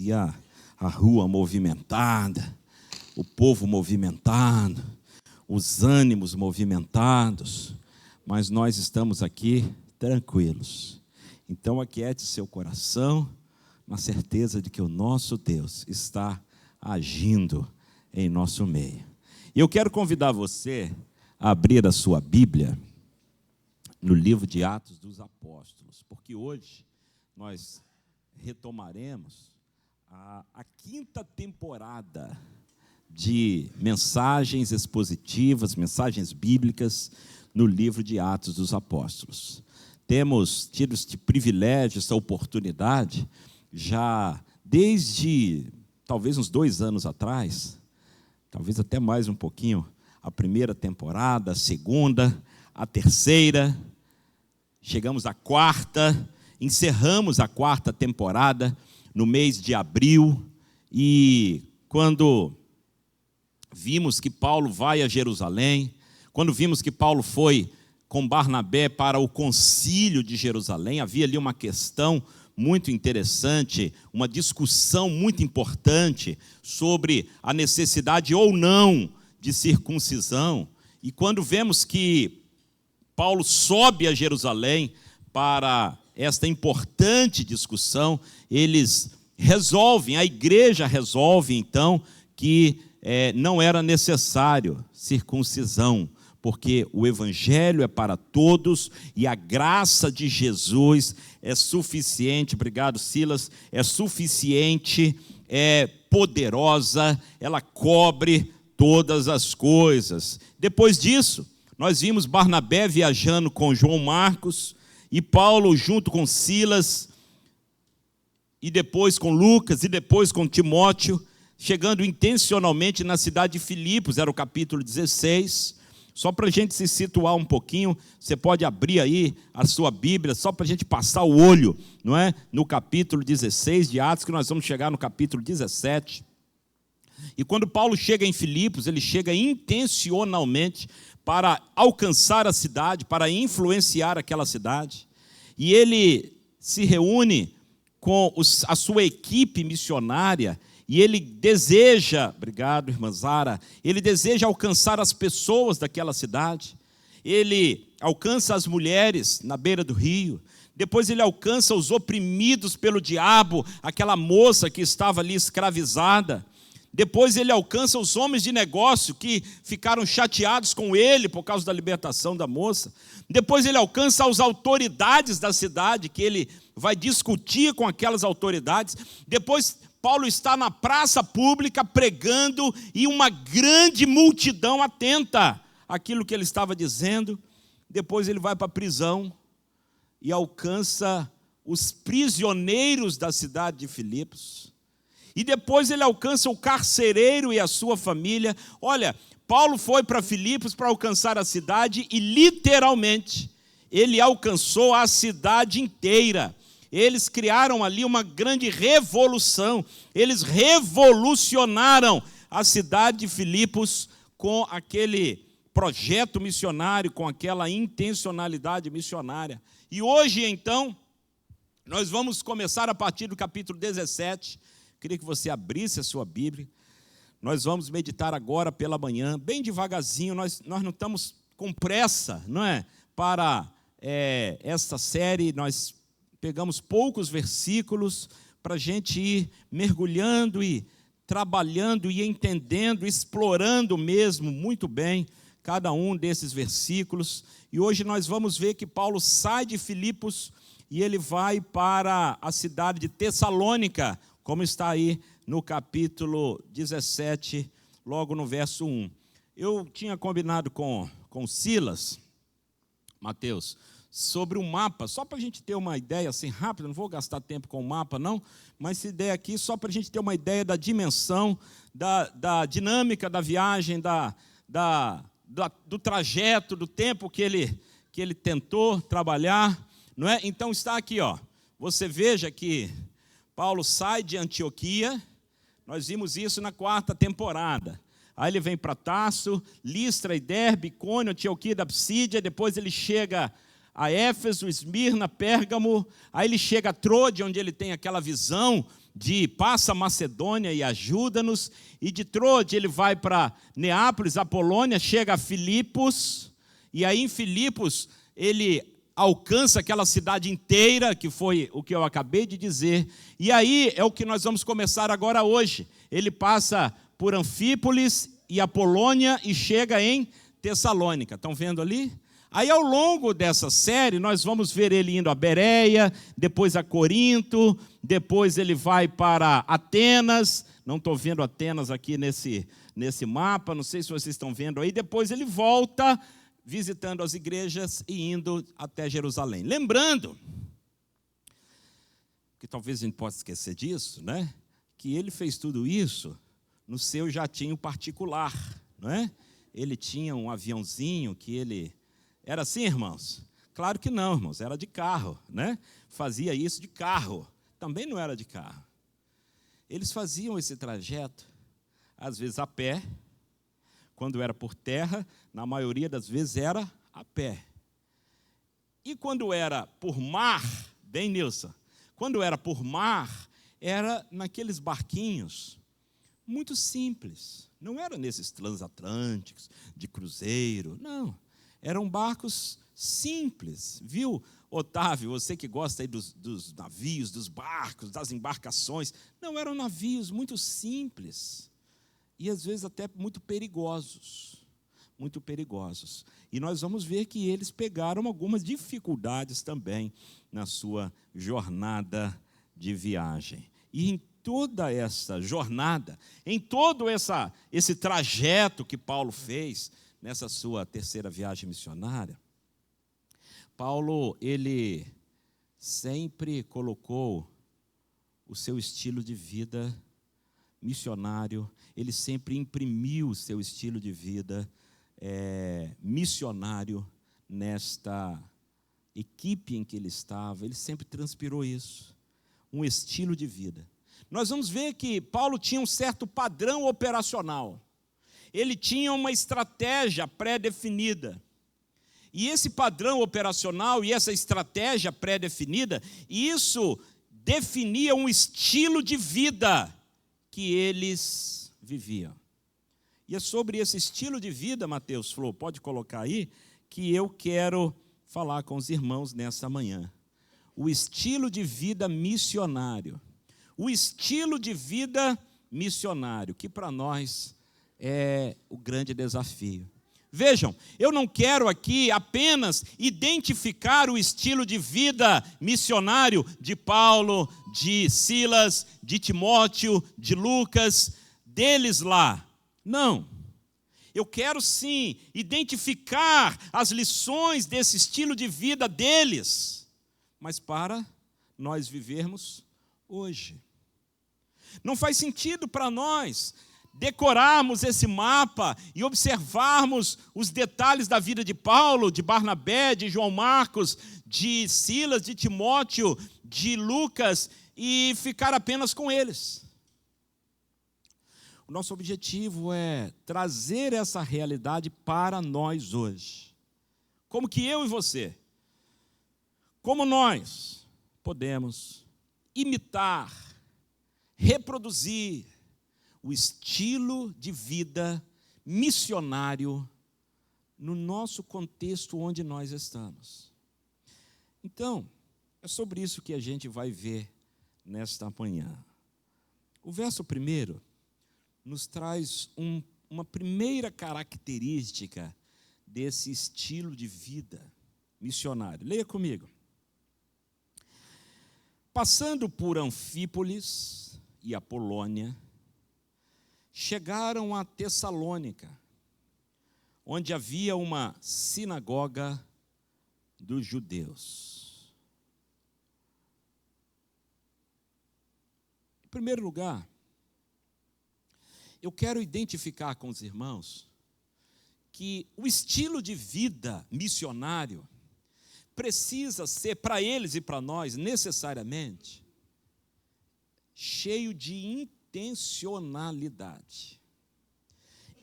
e a rua movimentada, o povo movimentado, os ânimos movimentados, mas nós estamos aqui tranquilos. Então aquiete seu coração, na certeza de que o nosso Deus está agindo em nosso meio. E eu quero convidar você a abrir a sua Bíblia no livro de Atos dos Apóstolos, porque hoje nós retomaremos a quinta temporada de mensagens expositivas, mensagens bíblicas no livro de Atos dos Apóstolos. Temos tido este privilégio, essa oportunidade, já desde talvez uns 2 anos atrás, talvez até mais um pouquinho, a primeira temporada, a segunda, a terceira, chegamos à quarta, encerramos a quarta temporada no mês de abril, e quando vimos que Paulo vai a Jerusalém, quando vimos que Paulo foi com Barnabé para o concílio de Jerusalém, havia ali uma questão muito interessante, uma discussão muito importante sobre a necessidade ou não de circuncisão. E quando vemos que Paulo sobe a Jerusalém para esta importante discussão, eles resolvem, a igreja resolve então que não era necessário circuncisão, porque o evangelho é para todos e a graça de Jesus é suficiente, obrigado Silas, é suficiente, é poderosa, ela cobre todas as coisas. Depois disso, nós vimos Barnabé viajando com João Marcos, e Paulo junto com Silas, e depois com Lucas, e depois com Timóteo, chegando intencionalmente na cidade de Filipos, era o capítulo 16, só para a gente se situar um pouquinho, você pode abrir aí a sua Bíblia, só para a gente passar o olho, não é? No capítulo 16 de Atos, que nós vamos chegar no capítulo 17, e quando Paulo chega em Filipos, ele chega intencionalmente para alcançar a cidade, para influenciar aquela cidade, e ele se reúne com a sua equipe missionária, e ele deseja, obrigado irmã Zara, ele deseja alcançar as pessoas daquela cidade, ele alcança as mulheres na beira do rio, depois ele alcança os oprimidos pelo diabo, aquela moça que estava ali escravizada, depois ele alcança os homens de negócio que ficaram chateados com ele por causa da libertação da moça. Depois ele alcança as autoridades da cidade, que ele vai discutir com aquelas autoridades. Depois Paulo está na praça pública pregando e uma grande multidão atenta àquilo que ele estava dizendo. Depois ele vai para a prisão e alcança os prisioneiros da cidade de Filipos. E depois ele alcança o carcereiro e a sua família. Olha, Paulo foi para Filipos para alcançar a cidade e literalmente ele alcançou a cidade inteira. Eles criaram ali uma grande revolução. Eles revolucionaram a cidade de Filipos com aquele projeto missionário, com aquela intencionalidade missionária. E hoje, então, nós vamos começar a partir do capítulo 17. Queria que você abrisse a sua Bíblia. Nós vamos meditar agora pela manhã, bem devagarzinho. Nós não estamos com pressa, não é? Para esta série, nós pegamos poucos versículos para a gente ir mergulhando e trabalhando e entendendo, explorando mesmo muito bem cada um desses versículos. E hoje nós vamos ver que Paulo sai de Filipos e ele vai para a cidade de Tessalônica, como está aí no capítulo 17, logo no verso 1. Eu tinha combinado com Silas, Mateus, sobre um mapa, só para a gente ter uma ideia assim rápida, não vou gastar tempo com o mapa não, mas essa ideia aqui só para a gente ter uma ideia da dimensão, da dinâmica da viagem, do trajeto, do tempo que ele tentou trabalhar, não é? Então está aqui, ó. Você veja que Paulo sai de Antioquia, nós vimos isso na quarta temporada. Aí ele vem para Tarso, Listra e Derbe, Icônio, Antioquia da Psídia, depois ele chega a Éfeso, Esmirna, Pérgamo, aí ele chega a Trode, onde ele tem aquela visão passa a Macedônia e ajuda-nos, e de Troade ele vai para Neápolis, a Polônia, chega a Filipos, e aí em Filipos ele alcança aquela cidade inteira, que foi o que eu acabei de dizer, e aí é o que nós vamos começar agora hoje. Ele passa por Anfípolis e a Polônia e chega em Tessalônica. Estão vendo ali? Aí ao longo dessa série nós vamos ver ele indo a Bereia, depois a Corinto, depois ele vai para Atenas. Não estou vendo Atenas aqui nesse mapa, não sei se vocês estão vendo aí. Depois ele volta visitando as igrejas e indo até Jerusalém. Lembrando, que talvez a gente possa esquecer disso, né? Que ele fez tudo isso no seu jatinho particular, não é? Ele tinha um aviãozinho que ele... Era assim, irmãos? Claro que não, irmãos, era de carro, né? Fazia isso de carro, também não era de carro. Eles faziam esse trajeto, às vezes a pé, quando era por terra, na maioria das vezes era a pé. E quando era por mar, bem, Nilson, quando era por mar, era naqueles barquinhos muito simples. Não era nesses transatlânticos, de cruzeiro, não. Eram barcos simples, viu, Otávio, você que gosta aí dos navios, dos barcos, das embarcações. Não, eram navios muito simples e às vezes até muito perigosos. Muito perigosos. E nós vamos ver que eles pegaram algumas dificuldades também na sua jornada de viagem. E em toda essa jornada, em todo esse trajeto que Paulo fez, nessa sua terceira viagem missionária, Paulo, ele sempre colocou o seu estilo de vida missionário, ele sempre imprimiu o seu estilo de vida missionário nesta equipe em que ele estava. Ele sempre transpirou isso, um estilo de vida. Nós vamos ver que Paulo tinha um certo padrão operacional. Ele tinha uma estratégia pré-definida. E esse padrão operacional e essa estratégia pré-definida, isso definia um estilo de vida que eles viviam. E é sobre esse estilo de vida, Mateus Flor, pode colocar aí, que eu quero falar com os irmãos nessa manhã. O estilo de vida missionário. O estilo de vida missionário, que para nós é o grande desafio. Vejam, eu não quero aqui apenas identificar o estilo de vida missionário de Paulo, de Silas, de Timóteo, de Lucas, deles lá. Não. Eu quero sim identificar as lições desse estilo de vida deles, mas para nós vivermos hoje. Não faz sentido para nós decorarmos esse mapa e observarmos os detalhes da vida de Paulo, de Barnabé, de João Marcos, de Silas, de Timóteo, de Lucas e ficar apenas com eles. O nosso objetivo é trazer essa realidade para nós hoje. Como que eu e você, como nós podemos imitar, reproduzir o estilo de vida missionário no nosso contexto onde nós estamos. Então, é sobre isso que a gente vai ver nesta manhã. O verso 1 nos traz uma primeira característica desse estilo de vida missionário. Leia comigo. Passando por Anfípolis e a Polônia, chegaram a Tessalônica, onde havia uma sinagoga dos judeus. Em primeiro lugar, eu quero identificar com os irmãos que o estilo de vida missionário precisa ser, para eles e para nós, necessariamente, cheio de intencionalidade.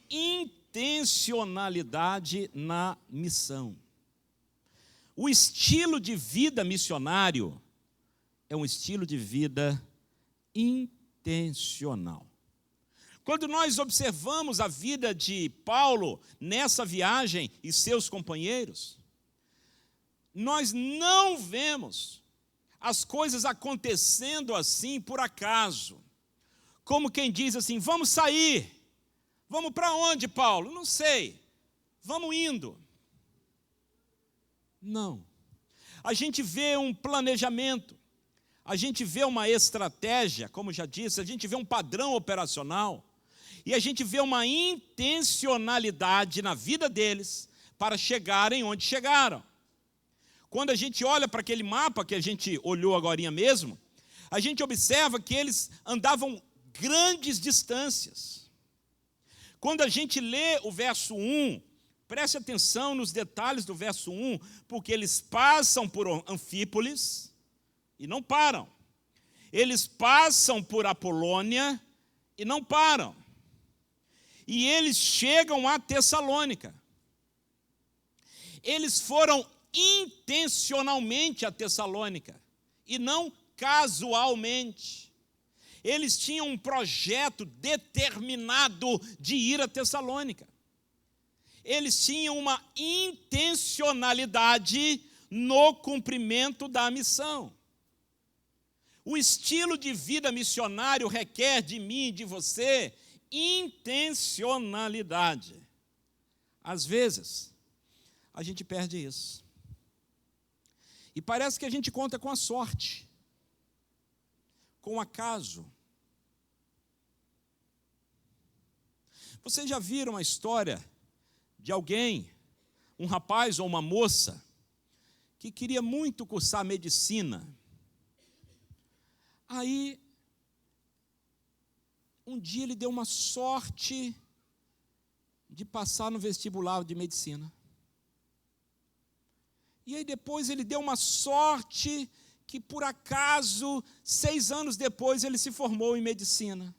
Intencionalidade na missão. O estilo de vida missionário é um estilo de vida intencional. Quando nós observamos a vida de Paulo nessa viagem e seus companheiros, nós não vemos as coisas acontecendo assim por acaso. Como quem diz assim, vamos sair. Vamos para onde, Paulo? Não sei. Vamos indo. Não. A gente vê um planejamento, a gente vê uma estratégia, como já disse, a gente vê um padrão operacional, e a gente vê uma intencionalidade na vida deles para chegarem onde chegaram. Quando a gente olha para aquele mapa que a gente olhou agorinha mesmo, a gente observa que eles andavam grandes distâncias. Quando a gente lê o verso 1, preste atenção nos detalhes do verso 1, porque eles passam por Anfípolis e não param. Eles passam por Apolônia e não param. E eles chegam a Tessalônica. Eles foram intencionalmente a Tessalônica e não casualmente. Eles tinham um projeto determinado de ir a Tessalônica. Eles tinham uma intencionalidade no cumprimento da missão. O estilo de vida missionário requer de mim e de você intencionalidade. Às vezes, a gente perde isso. E parece que a gente conta com a sorte, com o acaso. Vocês já viram a história de alguém, um rapaz ou uma moça, que queria muito cursar medicina? Aí, um dia ele deu uma sorte de passar no vestibular de medicina. E aí depois ele deu uma sorte que, por acaso, 6 anos depois ele se formou em medicina.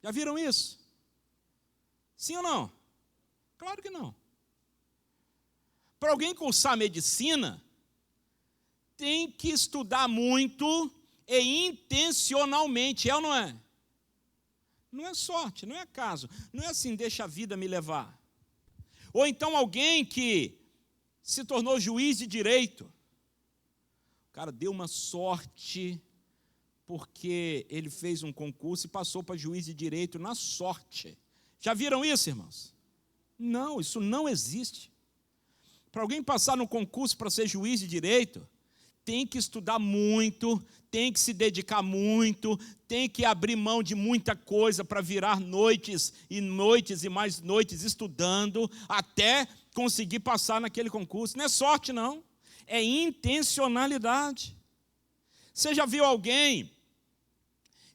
Já viram isso? Sim ou não? Claro que não. Para alguém cursar medicina, tem que estudar muito e intencionalmente, é ou não é? Não é sorte, não é acaso, não é assim, deixa a vida me levar. Ou então alguém que se tornou juiz de direito, o cara deu uma sorte porque ele fez um concurso e passou para juiz de direito na sorte. Já viram isso, irmãos? Não, isso não existe. Para alguém passar no concurso para ser juiz de direito, tem que estudar muito, tem que se dedicar muito, tem que abrir mão de muita coisa para virar noites e mais noites estudando, até conseguir passar naquele concurso. Não é sorte, não. É intencionalidade. Você já viu alguém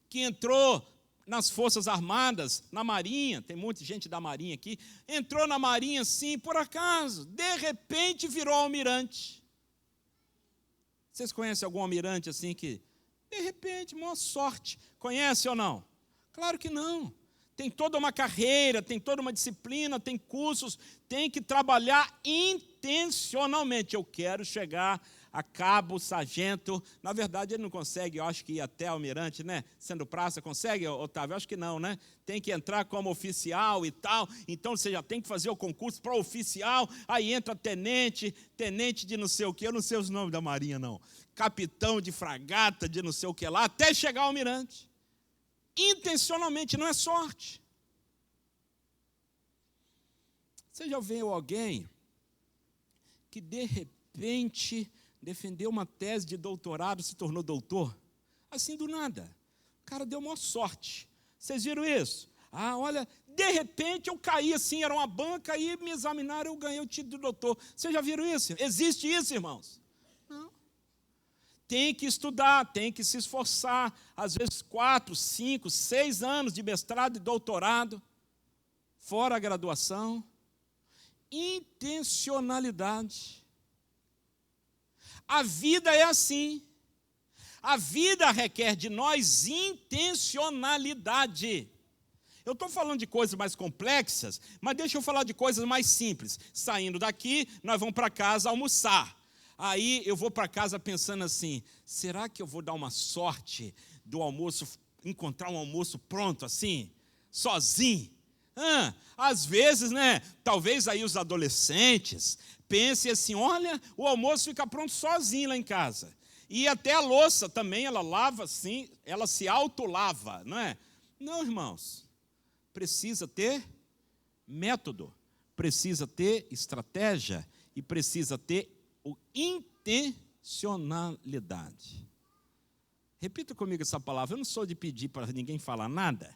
que entrou nas Forças Armadas, na Marinha, tem muita gente da Marinha aqui, entrou na Marinha assim, por acaso, de repente virou almirante. Vocês conhecem algum almirante assim que, de repente, maior sorte, conhece ou não? Claro que não. Tem toda uma carreira, tem toda uma disciplina, tem cursos, tem que trabalhar intencionalmente. Eu quero chegar a cabo, sargento. Na verdade, ele não consegue, eu acho que ir até almirante, né? Sendo praça, consegue, Otávio? Eu acho que não, né? Tem que entrar como oficial e tal. Então, você já tem que fazer o concurso para oficial. Aí entra tenente de não sei o quê. Eu não sei os nomes da marinha, não. Capitão de fragata, de não sei o que lá, até chegar ao almirante. Intencionalmente, não é sorte. Você já viu alguém que, de repente, defendeu uma tese de doutorado, se tornou doutor? Assim, do nada. O cara deu maior sorte. Vocês viram isso? Ah, olha, de repente eu caí assim, era uma banca, e me examinaram, eu ganhei o título de doutor. Vocês já viram isso? Existe isso, irmãos? Não. Tem que estudar, tem que se esforçar, às vezes 4, 5, 6 anos de mestrado e doutorado, fora a graduação. Intencionalidade. A vida é assim. A vida requer de nós intencionalidade. Eu estou falando de coisas mais complexas, mas deixa eu falar de coisas mais simples. Saindo daqui, nós vamos para casa almoçar. Aí eu vou para casa pensando assim, será que eu vou dar uma sorte do almoço, encontrar um almoço pronto assim, sozinho. Às vezes, né, talvez aí os adolescentes pensem assim, olha, o almoço fica pronto sozinho lá em casa. E até a louça também, ela lava assim, ela se autolava, não é? Não, irmãos, precisa ter método, precisa ter estratégia e precisa ter intencionalidade. Repita comigo essa palavra, eu não sou de pedir para ninguém falar nada,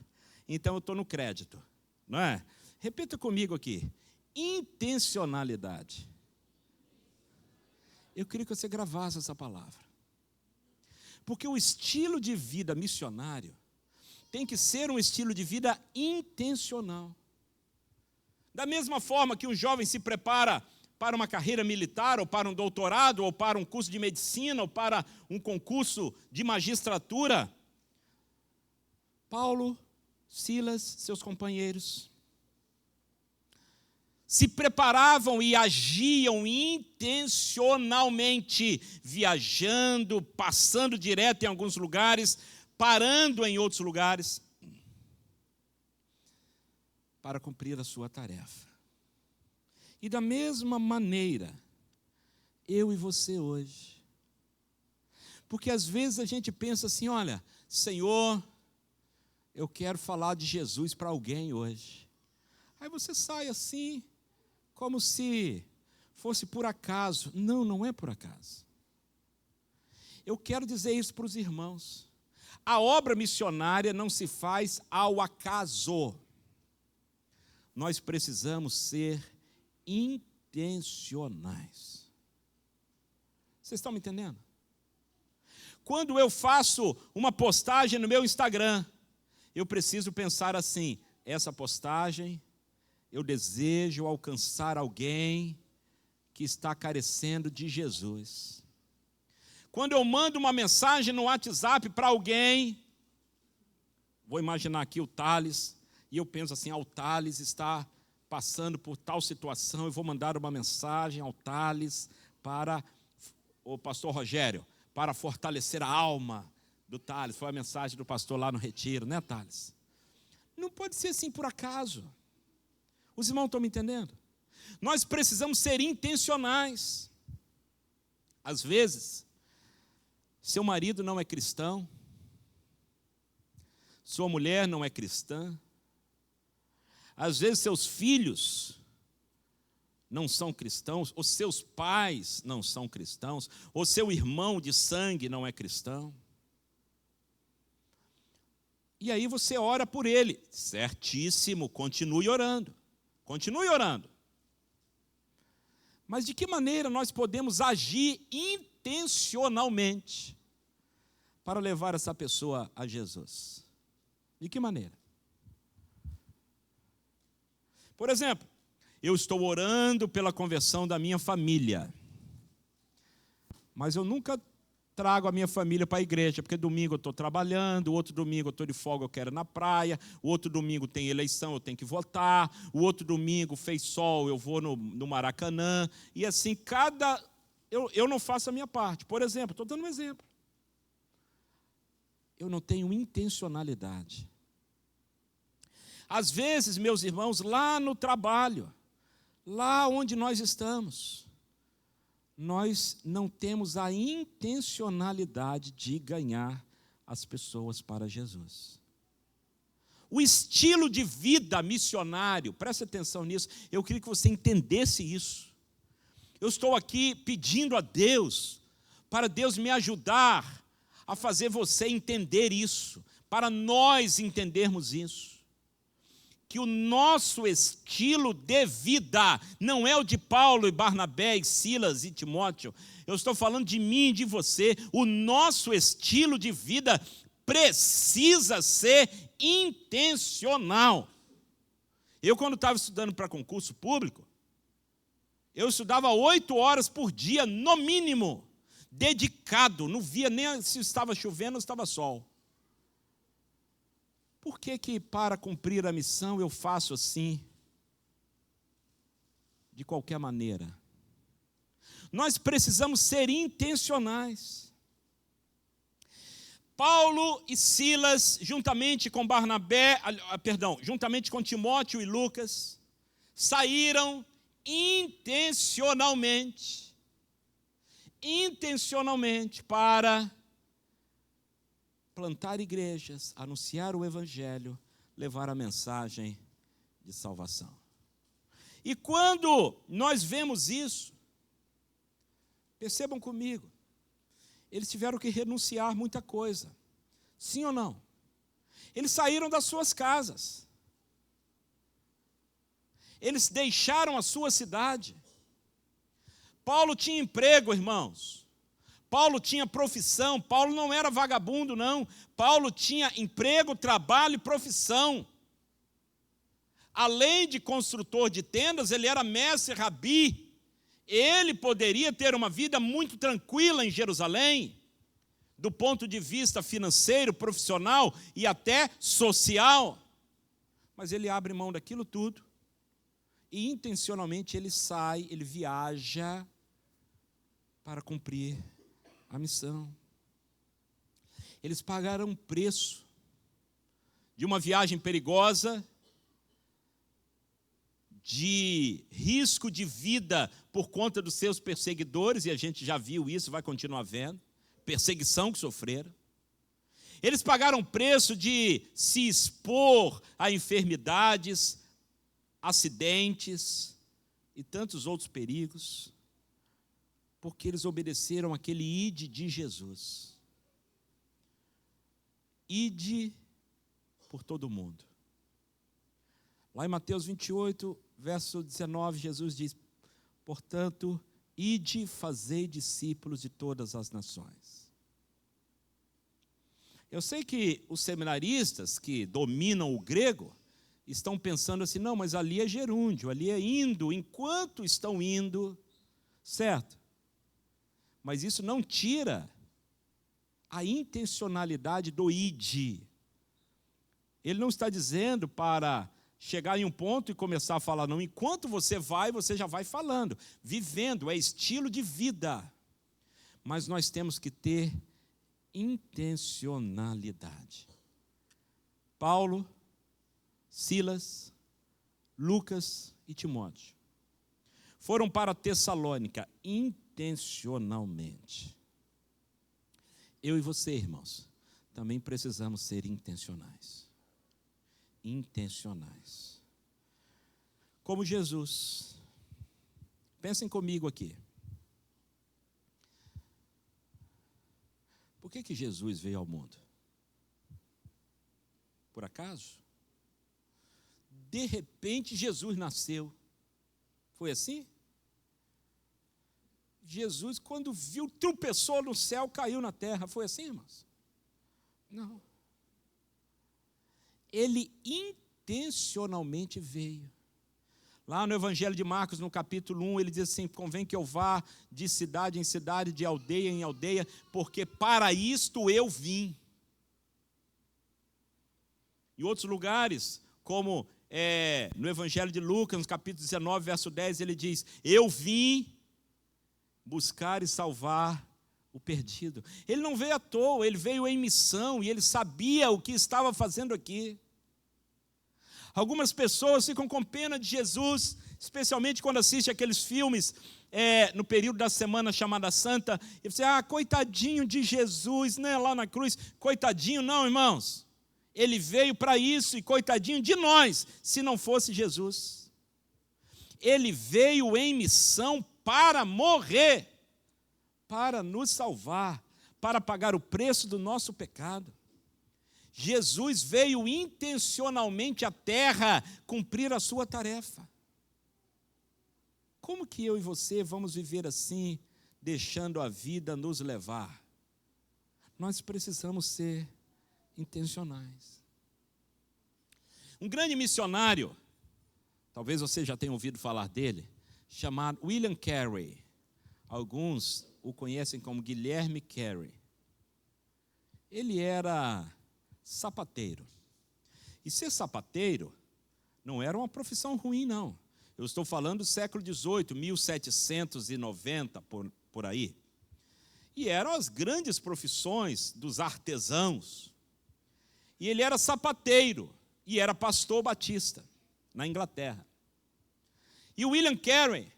então eu estou no crédito, não é? Repita comigo aqui, intencionalidade. Eu queria que você gravasse essa palavra. Porque o estilo de vida missionário tem que ser um estilo de vida intencional. Da mesma forma que um jovem se prepara para uma carreira militar, ou para um doutorado, ou para um curso de medicina, ou para um concurso de magistratura, Paulo, Silas, seus companheiros, se preparavam e agiam intencionalmente, viajando, passando direto em alguns lugares, parando em outros lugares, para cumprir a sua tarefa. E da mesma maneira, eu e você hoje. Porque às vezes a gente pensa assim, olha, Senhor, eu quero falar de Jesus para alguém hoje. Aí você sai assim, como se fosse por acaso. Não, não é por acaso. Eu quero dizer isso para os irmãos. A obra missionária não se faz ao acaso. Nós precisamos ser intencionais. Vocês estão me entendendo? Quando eu faço uma postagem no meu Instagram, eu preciso pensar assim, essa postagem, eu desejo alcançar alguém que está carecendo de Jesus. Quando eu mando uma mensagem no WhatsApp para alguém, vou imaginar aqui o Thales, e eu penso assim, o Thales está passando por tal situação, eu vou mandar uma mensagem ao Thales para o pastor Rogério, para fortalecer a alma do Thales. Foi a mensagem do pastor lá no retiro, né, Thales? Não pode ser assim por acaso. Os irmãos estão me entendendo? Nós precisamos ser intencionais. Às vezes, seu marido não é cristão, sua mulher não é cristã, às vezes seus filhos não são cristãos, ou seus pais não são cristãos, ou seu irmão de sangue não é cristão. E aí você ora por ele, certíssimo, continue orando. Continue orando. Mas de que maneira nós podemos agir intencionalmente para levar essa pessoa a Jesus? De que maneira? Por exemplo, eu estou orando pela conversão da minha família, mas eu nunca trago a minha família para a igreja, porque domingo eu estou trabalhando, o outro domingo eu estou de folga, eu quero ir na praia, o outro domingo tem eleição, eu tenho que votar, o outro domingo fez sol, eu vou no Maracanã, e assim, eu não faço a minha parte. Por exemplo, estou dando um exemplo. Eu não tenho intencionalidade. Às vezes, meus irmãos, lá no trabalho, lá onde nós estamos, nós não temos a intencionalidade de ganhar as pessoas para Jesus. O estilo de vida missionário, preste atenção nisso, eu queria que você entendesse isso. Eu estou aqui pedindo a Deus, para Deus me ajudar a fazer você entender isso, para nós entendermos isso. Que o nosso estilo de vida não é o de Paulo e Barnabé e Silas e Timóteo. Eu estou falando de mim e de você. O nosso estilo de vida precisa ser intencional. Eu, quando estava estudando para concurso público, eu estudava 8 horas por dia, no mínimo, dedicado. Não via nem se estava chovendo ou estava sol. Por que para cumprir a missão eu faço assim? De qualquer maneira. Nós precisamos ser intencionais. Paulo e Silas, juntamente com juntamente com Timóteo e Lucas, saíram intencionalmente para plantar igrejas, anunciar o evangelho, levar a mensagem de salvação. E quando nós vemos isso, percebam comigo, eles tiveram que renunciar muita coisa. Sim ou não? Eles saíram das suas casas. Eles deixaram a sua cidade. Paulo tinha emprego, irmãos. Paulo tinha profissão. Paulo não era vagabundo, não. Paulo tinha emprego, trabalho e profissão. Além de construtor de tendas, ele era mestre rabi. Ele poderia ter uma vida muito tranquila em Jerusalém, do ponto de vista financeiro, profissional e até social. Mas ele abre mão daquilo tudo e intencionalmente ele sai, ele viaja para cumprir a missão. Eles pagaram um preço de uma viagem perigosa, de risco de vida por conta dos seus perseguidores, e a gente já viu isso, vai continuar vendo, perseguição que sofreram. Eles pagaram preço de se expor a enfermidades, acidentes e tantos outros perigos, porque eles obedeceram aquele ide de Jesus. Ide por todo mundo. Lá em Mateus 28, verso 19, Jesus diz: portanto, ide fazei discípulos de todas as nações. Eu sei que os seminaristas que dominam o grego estão pensando assim, não, mas ali é gerúndio, ali é indo, enquanto estão indo, certo? Mas isso não tira a intencionalidade do ide. Ele não está dizendo para chegar em um ponto e começar a falar, não. Enquanto você já vai falando, vivendo, é estilo de vida. Mas nós temos que ter intencionalidade. Paulo, Silas, Lucas e Timóteo foram para Tessalônica intencionalmente. Eu e você, irmãos, também precisamos ser intencionais. Intencionais. Como Jesus. Pensem comigo aqui. Por que Jesus veio ao mundo? Por acaso? De repente Jesus nasceu. Foi assim? Jesus, quando viu, tropeçou no céu, caiu na terra. Foi assim, irmãos? Não. Ele intencionalmente veio. Lá no Evangelho de Marcos, no capítulo 1, ele diz assim: convém que eu vá de cidade em cidade, de aldeia em aldeia, porque para isto eu vim. Em outros lugares, como no Evangelho de Lucas, no capítulo 19, verso 10, ele diz: eu vim buscar e salvar o perdido. Ele não veio à toa, ele veio em missão e ele sabia o que estava fazendo aqui. Algumas pessoas ficam com pena de Jesus, especialmente quando assistem aqueles filmes no período da semana chamada Santa, e você, coitadinho de Jesus, né, lá na cruz. Coitadinho não, irmãos. Ele veio para isso, e coitadinho de nós, se não fosse Jesus. Ele veio em missão para morrer, para nos salvar, para pagar o preço do nosso pecado. Jesus veio intencionalmente à terra cumprir a sua tarefa. Como que eu e você vamos viver assim, deixando a vida nos levar? Nós precisamos ser intencionais. Um grande missionário, talvez você já tenha ouvido falar dele, chamado William Carey. Alguns o conhecem como Guilherme Carey. Ele era sapateiro. E ser sapateiro não era uma profissão ruim, não. Eu estou falando do século XVIII, 1790, por aí. E eram as grandes profissões dos artesãos. E ele era sapateiro e era pastor batista na Inglaterra. E o William Carey,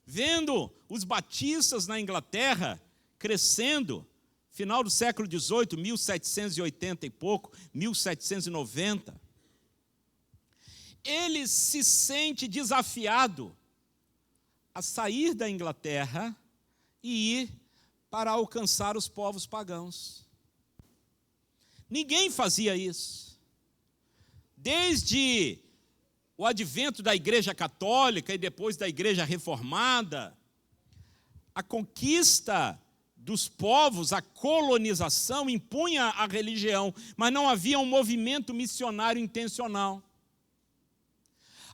vendo os batistas na Inglaterra crescendo, final do século XVIII, 1780 e pouco, 1790, ele se sente desafiado a sair da Inglaterra e ir para alcançar os povos pagãos. Ninguém fazia isso. Desde o advento da Igreja Católica e depois da Igreja Reformada, a conquista dos povos, a colonização impunha a religião, mas não havia um movimento missionário intencional.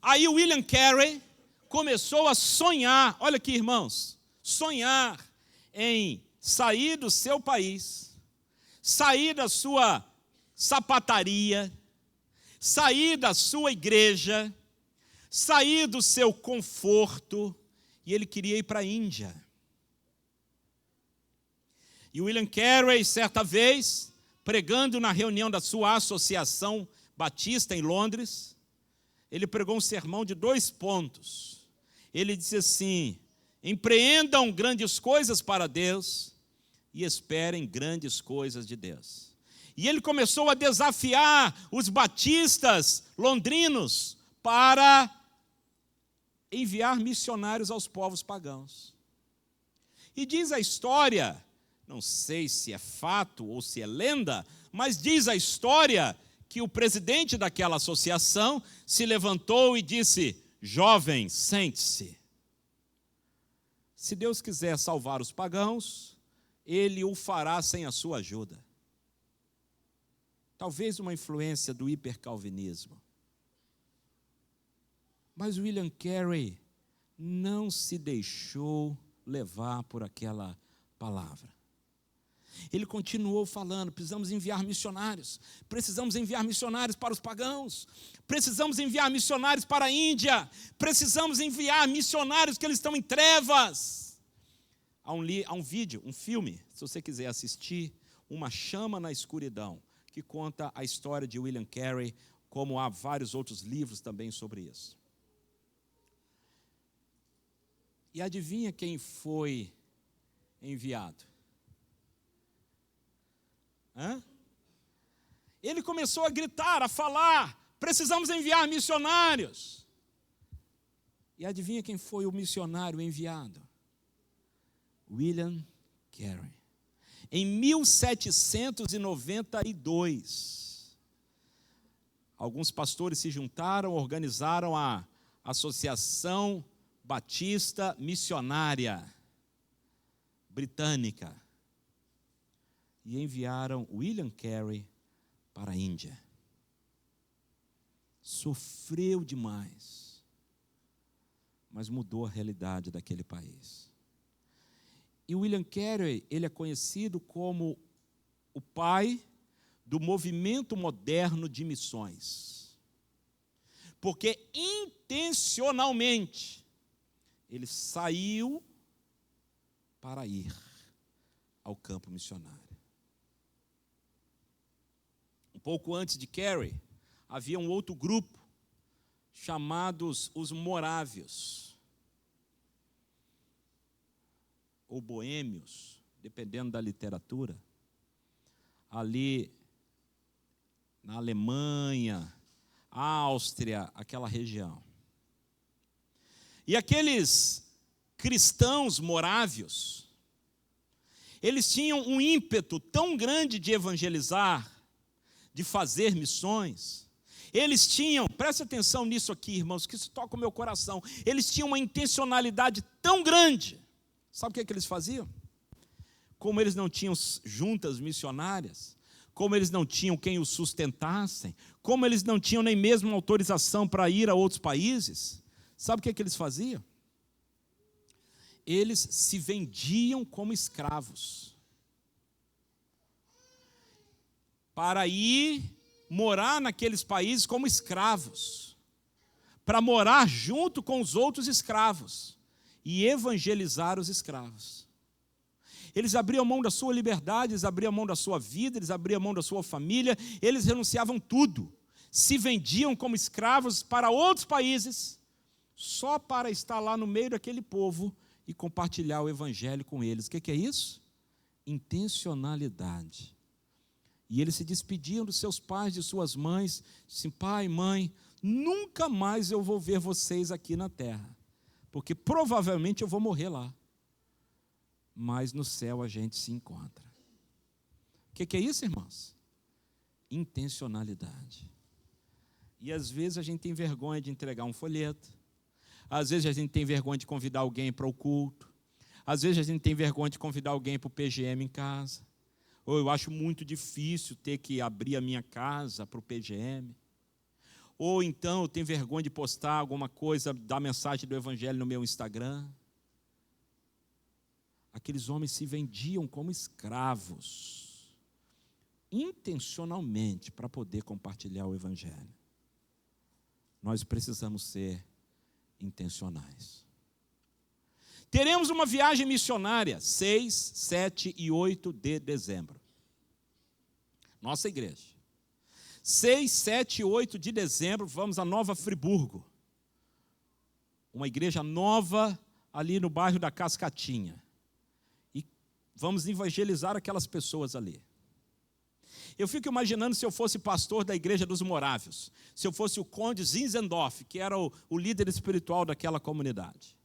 Aí o William Carey começou a sonhar, olha aqui, irmãos, sonhar em sair do seu país, sair da sua sapataria, sair da sua igreja, sair do seu conforto, e ele queria ir para a Índia. E William Carey, certa vez, pregando na reunião da sua associação batista em Londres, ele pregou um sermão de 2 pontos. Ele disse assim: empreendam grandes coisas para Deus e esperem grandes coisas de Deus. E ele começou a desafiar os batistas londrinos para enviar missionários aos povos pagãos. E diz a história, não sei se é fato ou se é lenda, mas diz a história que o presidente daquela associação se levantou e disse: jovem, sente-se. Se Deus quiser salvar os pagãos, Ele o fará sem a sua ajuda. Talvez uma influência do hipercalvinismo. Mas William Carey não se deixou levar por aquela palavra. Ele continuou falando: precisamos enviar missionários para os pagãos, precisamos enviar missionários para a Índia, precisamos enviar missionários que eles estão em trevas. Há um vídeo, um filme, se você quiser assistir, Uma Chama na Escuridão, que conta a história de William Carey, como há vários outros livros também sobre isso. E adivinha quem foi enviado? Ele começou a gritar, a falar: precisamos enviar missionários. E adivinha quem foi o missionário enviado? William Carey. Em 1792, alguns pastores se juntaram, organizaram a Associação Batista Missionária Britânica e enviaram William Carey para a Índia. Sofreu demais, mas mudou a realidade daquele país. E William Carey, ele é conhecido como o pai do movimento moderno de missões, porque intencionalmente ele saiu para ir ao campo missionário. Um pouco antes de Carey, havia um outro grupo, chamados os morávios, ou boêmios, dependendo da literatura, ali na Alemanha, Áustria, aquela região. E aqueles cristãos morávios, eles tinham um ímpeto tão grande de evangelizar, de fazer missões. Eles tinham, preste atenção nisso aqui, irmãos, que isso toca o meu coração. Eles tinham uma intencionalidade tão grande. Sabe o que eles faziam? Como eles não tinham juntas missionárias, como eles não tinham quem os sustentassem, como eles não tinham nem mesmo autorização para ir a outros países, sabe o que eles faziam? Eles se vendiam como escravos para ir morar naqueles países como escravos, para morar junto com os outros escravos e evangelizar os escravos. eles abriam mão da sua liberdade, eles abriam mão da sua vida, eles abriam mão da sua família, eles renunciavam tudo, se vendiam como escravos para outros países, só para estar lá no meio daquele povo e compartilhar o evangelho com eles. O que é isso? Intencionalidade. E eles se despediam dos seus pais, de suas mães, assim, pai, mãe, nunca mais eu vou ver vocês aqui na terra, porque provavelmente eu vou morrer lá, mas no céu a gente se encontra. O que é isso, irmãos? Intencionalidade. E às vezes a gente tem vergonha de entregar um folheto, às vezes a gente tem vergonha de convidar alguém para o culto, às vezes a gente tem vergonha de convidar alguém para o PGM em casa, ou eu acho muito difícil ter que abrir a minha casa para o PGM, ou então eu tenho vergonha de postar alguma coisa, dar mensagem do evangelho no meu Instagram. Aqueles homens se vendiam como escravos, intencionalmente, para poder compartilhar o evangelho. Nós precisamos ser intencionais. Teremos uma viagem missionária, 6, 7 e 8 de dezembro. Nossa igreja. 6, 7 e 8 de dezembro, vamos a Nova Friburgo. Uma igreja nova ali no bairro da Cascatinha. E vamos evangelizar aquelas pessoas ali. Eu fico imaginando se eu fosse pastor da igreja dos Morávios, se eu fosse o conde Zinzendorf, que era o líder espiritual daquela comunidade.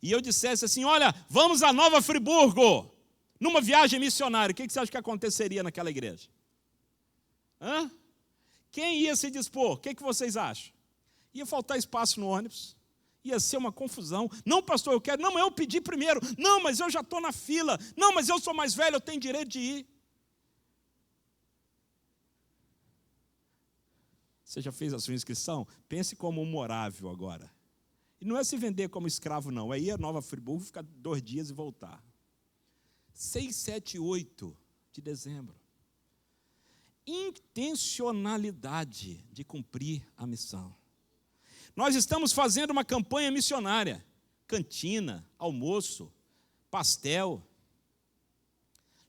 E eu dissesse assim, olha, vamos a Nova Friburgo, numa viagem missionária. O que você acha que aconteceria naquela igreja? Hã? Quem ia se dispor? O que vocês acham? Ia faltar espaço no ônibus, ia ser uma confusão. Não, pastor, eu quero. Não, eu pedi primeiro. Não, mas eu já estou na fila. Não, mas eu sou mais velho, eu tenho direito de ir. Você já fez a sua inscrição? Pense como um morável agora. E não é se vender como escravo, não. É ir a Nova Friburgo, ficar 2 dias e voltar. 6, 7 e 8 de dezembro. Intencionalidade de cumprir a missão. Nós estamos fazendo uma campanha missionária. Cantina, almoço, pastel,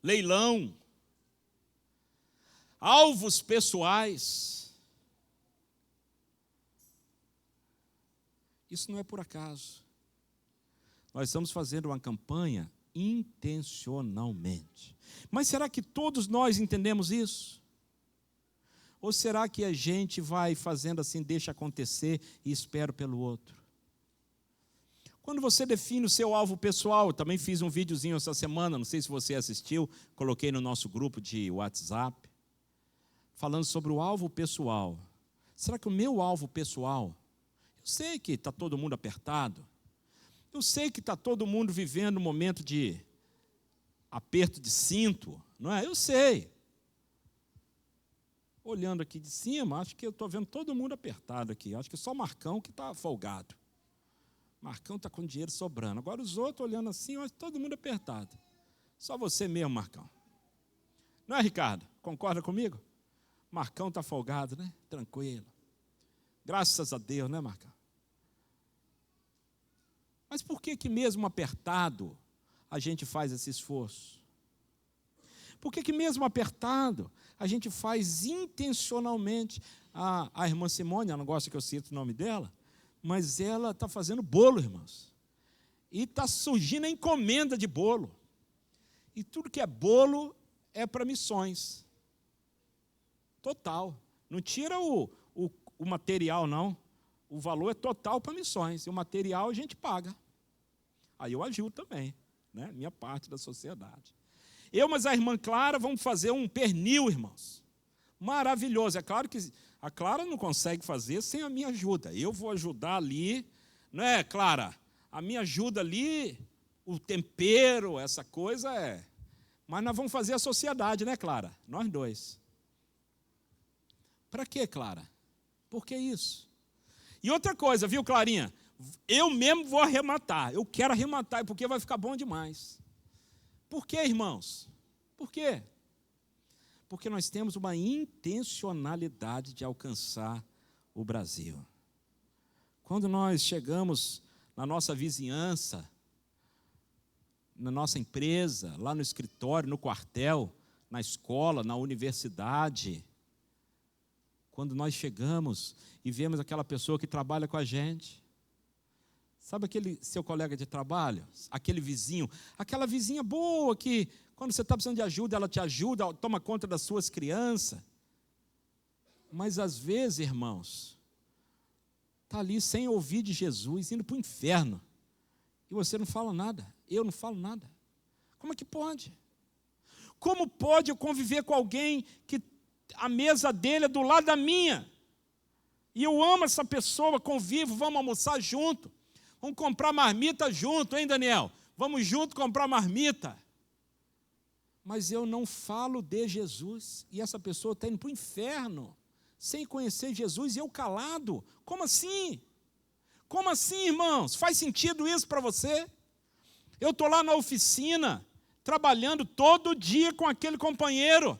leilão, alvos pessoais. Isso não é por acaso. Nós estamos fazendo uma campanha intencionalmente. Mas será que todos nós entendemos isso? Ou será que a gente vai fazendo assim, deixa acontecer e espera pelo outro? Quando você define o seu alvo pessoal, eu também fiz um videozinho essa semana, não sei se você assistiu, coloquei no nosso grupo de WhatsApp, falando sobre o alvo pessoal. Será que o meu alvo pessoal, eu sei que está todo mundo apertado, eu sei que está todo mundo vivendo um momento de aperto de cinto, não é? Eu sei. Olhando aqui de cima, acho que eu estou vendo todo mundo apertado aqui. Acho que só o Marcão que está folgado. Marcão está com dinheiro sobrando. Agora os outros olhando assim, acho que todo mundo apertado. Só você mesmo, Marcão. Não é, Ricardo? Concorda comigo? Marcão está folgado, né? Tranquilo. Graças a Deus, né, Marcão? Mas por que mesmo apertado a gente faz esse esforço? Por que mesmo apertado a gente faz intencionalmente? A irmã Simone, ela não gosta que eu cite o nome dela, mas ela está fazendo bolo, irmãos. E está surgindo a encomenda de bolo. E tudo que é bolo é para missões. Total. Não tira o material, não. O valor é total para missões. E o material a gente paga. Aí eu ajudo também, né? Minha parte da sociedade. Mas a irmã Clara vamos fazer um pernil, irmãos. Maravilhoso. É claro que a Clara não consegue fazer sem a minha ajuda. Eu vou ajudar ali, não é, Clara? A minha ajuda ali, o tempero, essa coisa é. Mas nós vamos fazer a sociedade, né, Clara? Nós dois. Para quê, Clara? Por que isso? E outra coisa, viu, Clarinha? Eu mesmo vou arrematar. Eu quero arrematar, porque vai ficar bom demais. Por quê, irmãos? Por quê? Porque nós temos uma intencionalidade de alcançar o Brasil. Quando nós chegamos na nossa vizinhança, na nossa empresa, lá no escritório, no quartel, na escola, na universidade. Quando nós chegamos e vemos aquela pessoa que trabalha com a gente. Sabe aquele seu colega de trabalho? Aquele vizinho, aquela vizinha boa que, quando você está precisando de ajuda, ela te ajuda, ela toma conta das suas crianças. Mas às vezes, irmãos, está ali sem ouvir de Jesus, indo para o inferno. E você não fala nada, eu não falo nada. Como é que pode? Como pode eu conviver com alguém que a mesa dele é do lado da minha? E eu amo essa pessoa, convivo, vamos almoçar junto. Vamos comprar marmita junto, hein, Daniel? Vamos junto comprar marmita. Mas eu não falo de Jesus. E essa pessoa está indo para o inferno, sem conhecer Jesus, e eu calado. Como assim? Como assim, irmãos? Faz sentido isso para você? Eu estou lá na oficina, trabalhando todo dia com aquele companheiro,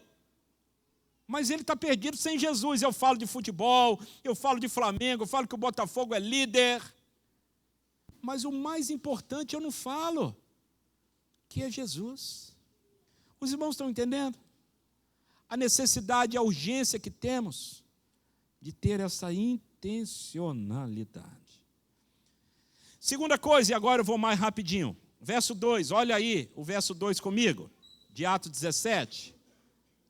mas ele está perdido sem Jesus. Eu falo de futebol, eu falo de Flamengo, eu falo que o Botafogo é líder, mas o mais importante eu não falo, que é Jesus. Os irmãos estão entendendo? A necessidade, a urgência que temos de ter essa intencionalidade. Segunda coisa, e agora eu vou mais rapidinho. Verso 2, olha aí o verso 2 comigo, de Atos 17.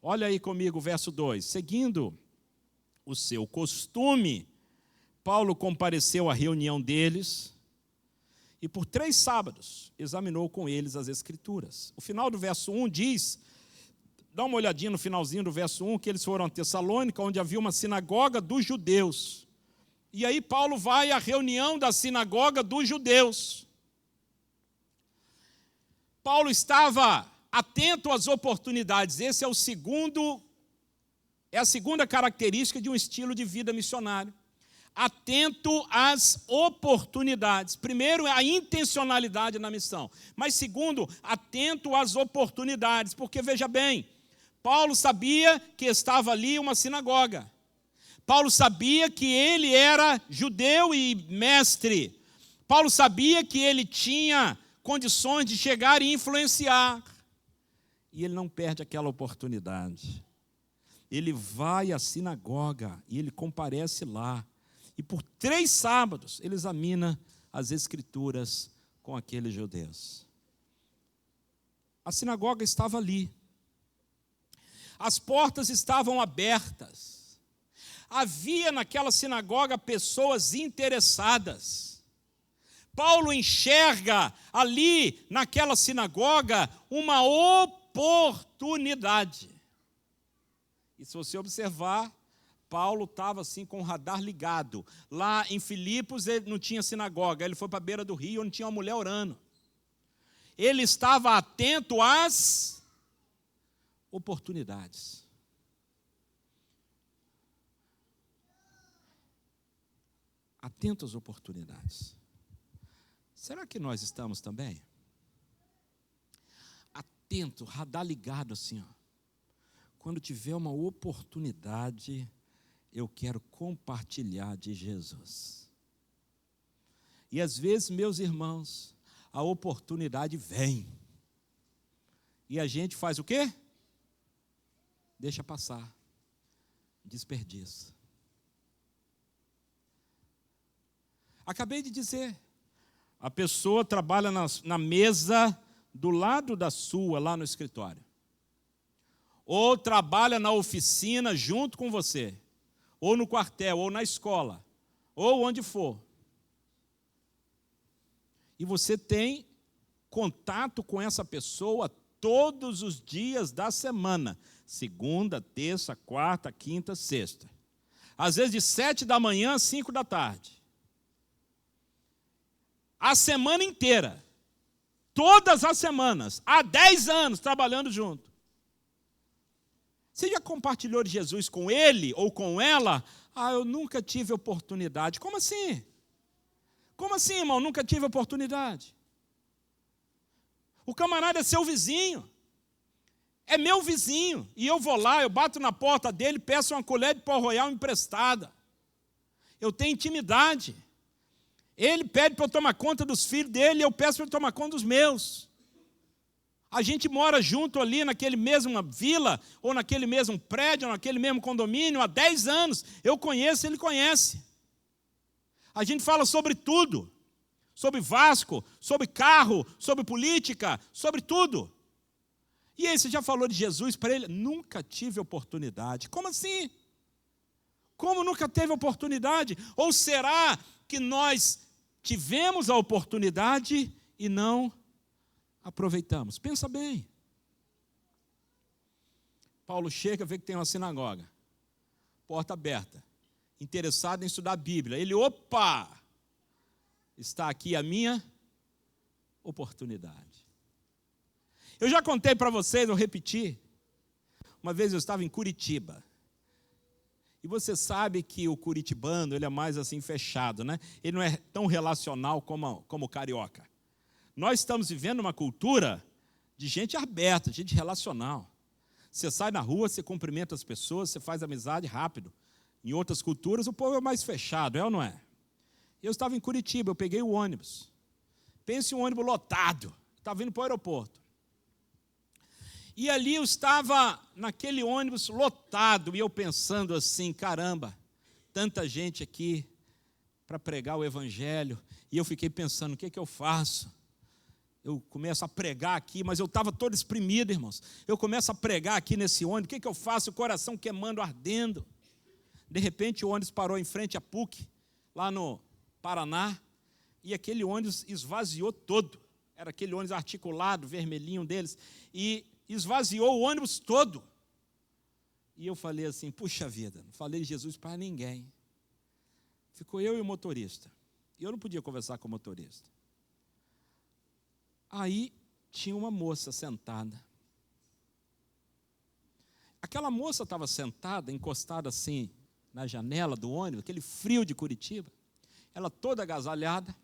Olha aí comigo o verso 2. Seguindo o seu costume, Paulo compareceu à reunião deles e por 3 sábados examinou com eles as Escrituras. O final do verso 1 diz, dá uma olhadinha no finalzinho do verso 1, que eles foram a Tessalônica, onde havia uma sinagoga dos judeus. E aí Paulo vai à reunião da sinagoga dos judeus. Paulo estava atento às oportunidades. Esse é a segunda característica de um estilo de vida missionário. Atento às oportunidades. Primeiro, a intencionalidade na missão. Mas segundo, atento às oportunidades. Porque, veja bem, Paulo sabia que estava ali uma sinagoga. Paulo sabia que ele era judeu e mestre. Paulo sabia que ele tinha condições de chegar e influenciar. E ele não perde aquela oportunidade. Ele vai à sinagoga e ele comparece lá. E por 3 sábados ele examina as Escrituras com aqueles judeus. A sinagoga estava ali. As portas estavam abertas. Havia naquela sinagoga pessoas interessadas. Paulo enxerga ali naquela sinagoga uma oportunidade. E se você observar, Paulo estava assim com o radar ligado. Lá em Filipos ele não tinha sinagoga, ele foi para a beira do rio onde tinha uma mulher orando. Ele estava atento às oportunidades. Atento às oportunidades. Será que nós estamos também? Atento, radar ligado assim, ó. Quando tiver uma oportunidade, eu quero compartilhar de Jesus. E às vezes, meus irmãos, a oportunidade vem. E a gente faz o quê? Deixa passar. Desperdiça. Acabei de dizer, a pessoa trabalha na mesa do lado da sua, lá no escritório. Ou trabalha na oficina junto com você. Ou no quartel, ou na escola. Ou onde for. E você tem contato com essa pessoa todos os dias da semana. Segunda, terça, quarta, quinta, sexta. Às vezes de 7 da manhã às 5 da tarde. A semana inteira. Todas as semanas. Há 10 anos trabalhando junto. Você já compartilhou de Jesus com ele ou com ela? Ah, eu nunca tive oportunidade. Como assim? Como assim, irmão? Nunca tive oportunidade. O camarada é seu vizinho. É meu vizinho. E eu vou lá, eu bato na porta dele, peço uma colher de pó royal emprestada. Eu tenho intimidade. Ele pede para eu tomar conta dos filhos dele, eu peço para ele tomar conta dos meus. A gente mora junto ali naquele mesma vila, ou naquele mesmo prédio, ou naquele mesmo condomínio há 10 anos. Eu conheço, ele conhece. A gente fala sobre tudo. Sobre Vasco, sobre carro, sobre política, sobre tudo. E aí, você já falou de Jesus para ele? Nunca tive oportunidade. Como assim? Como nunca teve oportunidade? Ou será que nós tivemos a oportunidade e não aproveitamos? Pensa bem. Paulo chega, vê que tem uma sinagoga, porta aberta, interessado em estudar a Bíblia. Ele, opa, está aqui a minha oportunidade. Eu já contei para vocês, eu repeti. Uma vez eu estava em Curitiba. E você sabe que o curitibano, ele é mais assim fechado, né? Ele não é tão relacional como o carioca. Nós estamos vivendo uma cultura de gente aberta, gente relacional. Você sai na rua, você cumprimenta as pessoas, você faz amizade rápido. Em outras culturas, o povo é mais fechado, é ou não é? Eu estava em Curitiba, eu peguei o ônibus. Pense em um ônibus lotado. Estava indo para o aeroporto. E ali eu estava naquele ônibus lotado, e eu pensando assim, caramba, tanta gente aqui para pregar o evangelho. E eu fiquei pensando, o que eu faço? Eu começo a pregar aqui, mas eu estava todo exprimido, irmãos. Eu começo a pregar aqui nesse ônibus, o que eu faço? O coração queimando, ardendo. De repente o ônibus parou em frente à PUC, lá no Paraná, e aquele ônibus esvaziou todo. Era aquele ônibus articulado, vermelhinho deles, e esvaziou o ônibus todo. E eu falei assim, puxa vida, não falei de Jesus para ninguém. Ficou eu e o motorista. E eu não podia conversar com o motorista. Aí tinha uma moça sentada. Aquela moça estava sentada, encostada assim na janela do ônibus, aquele frio de Curitiba. Ela toda agasalhada,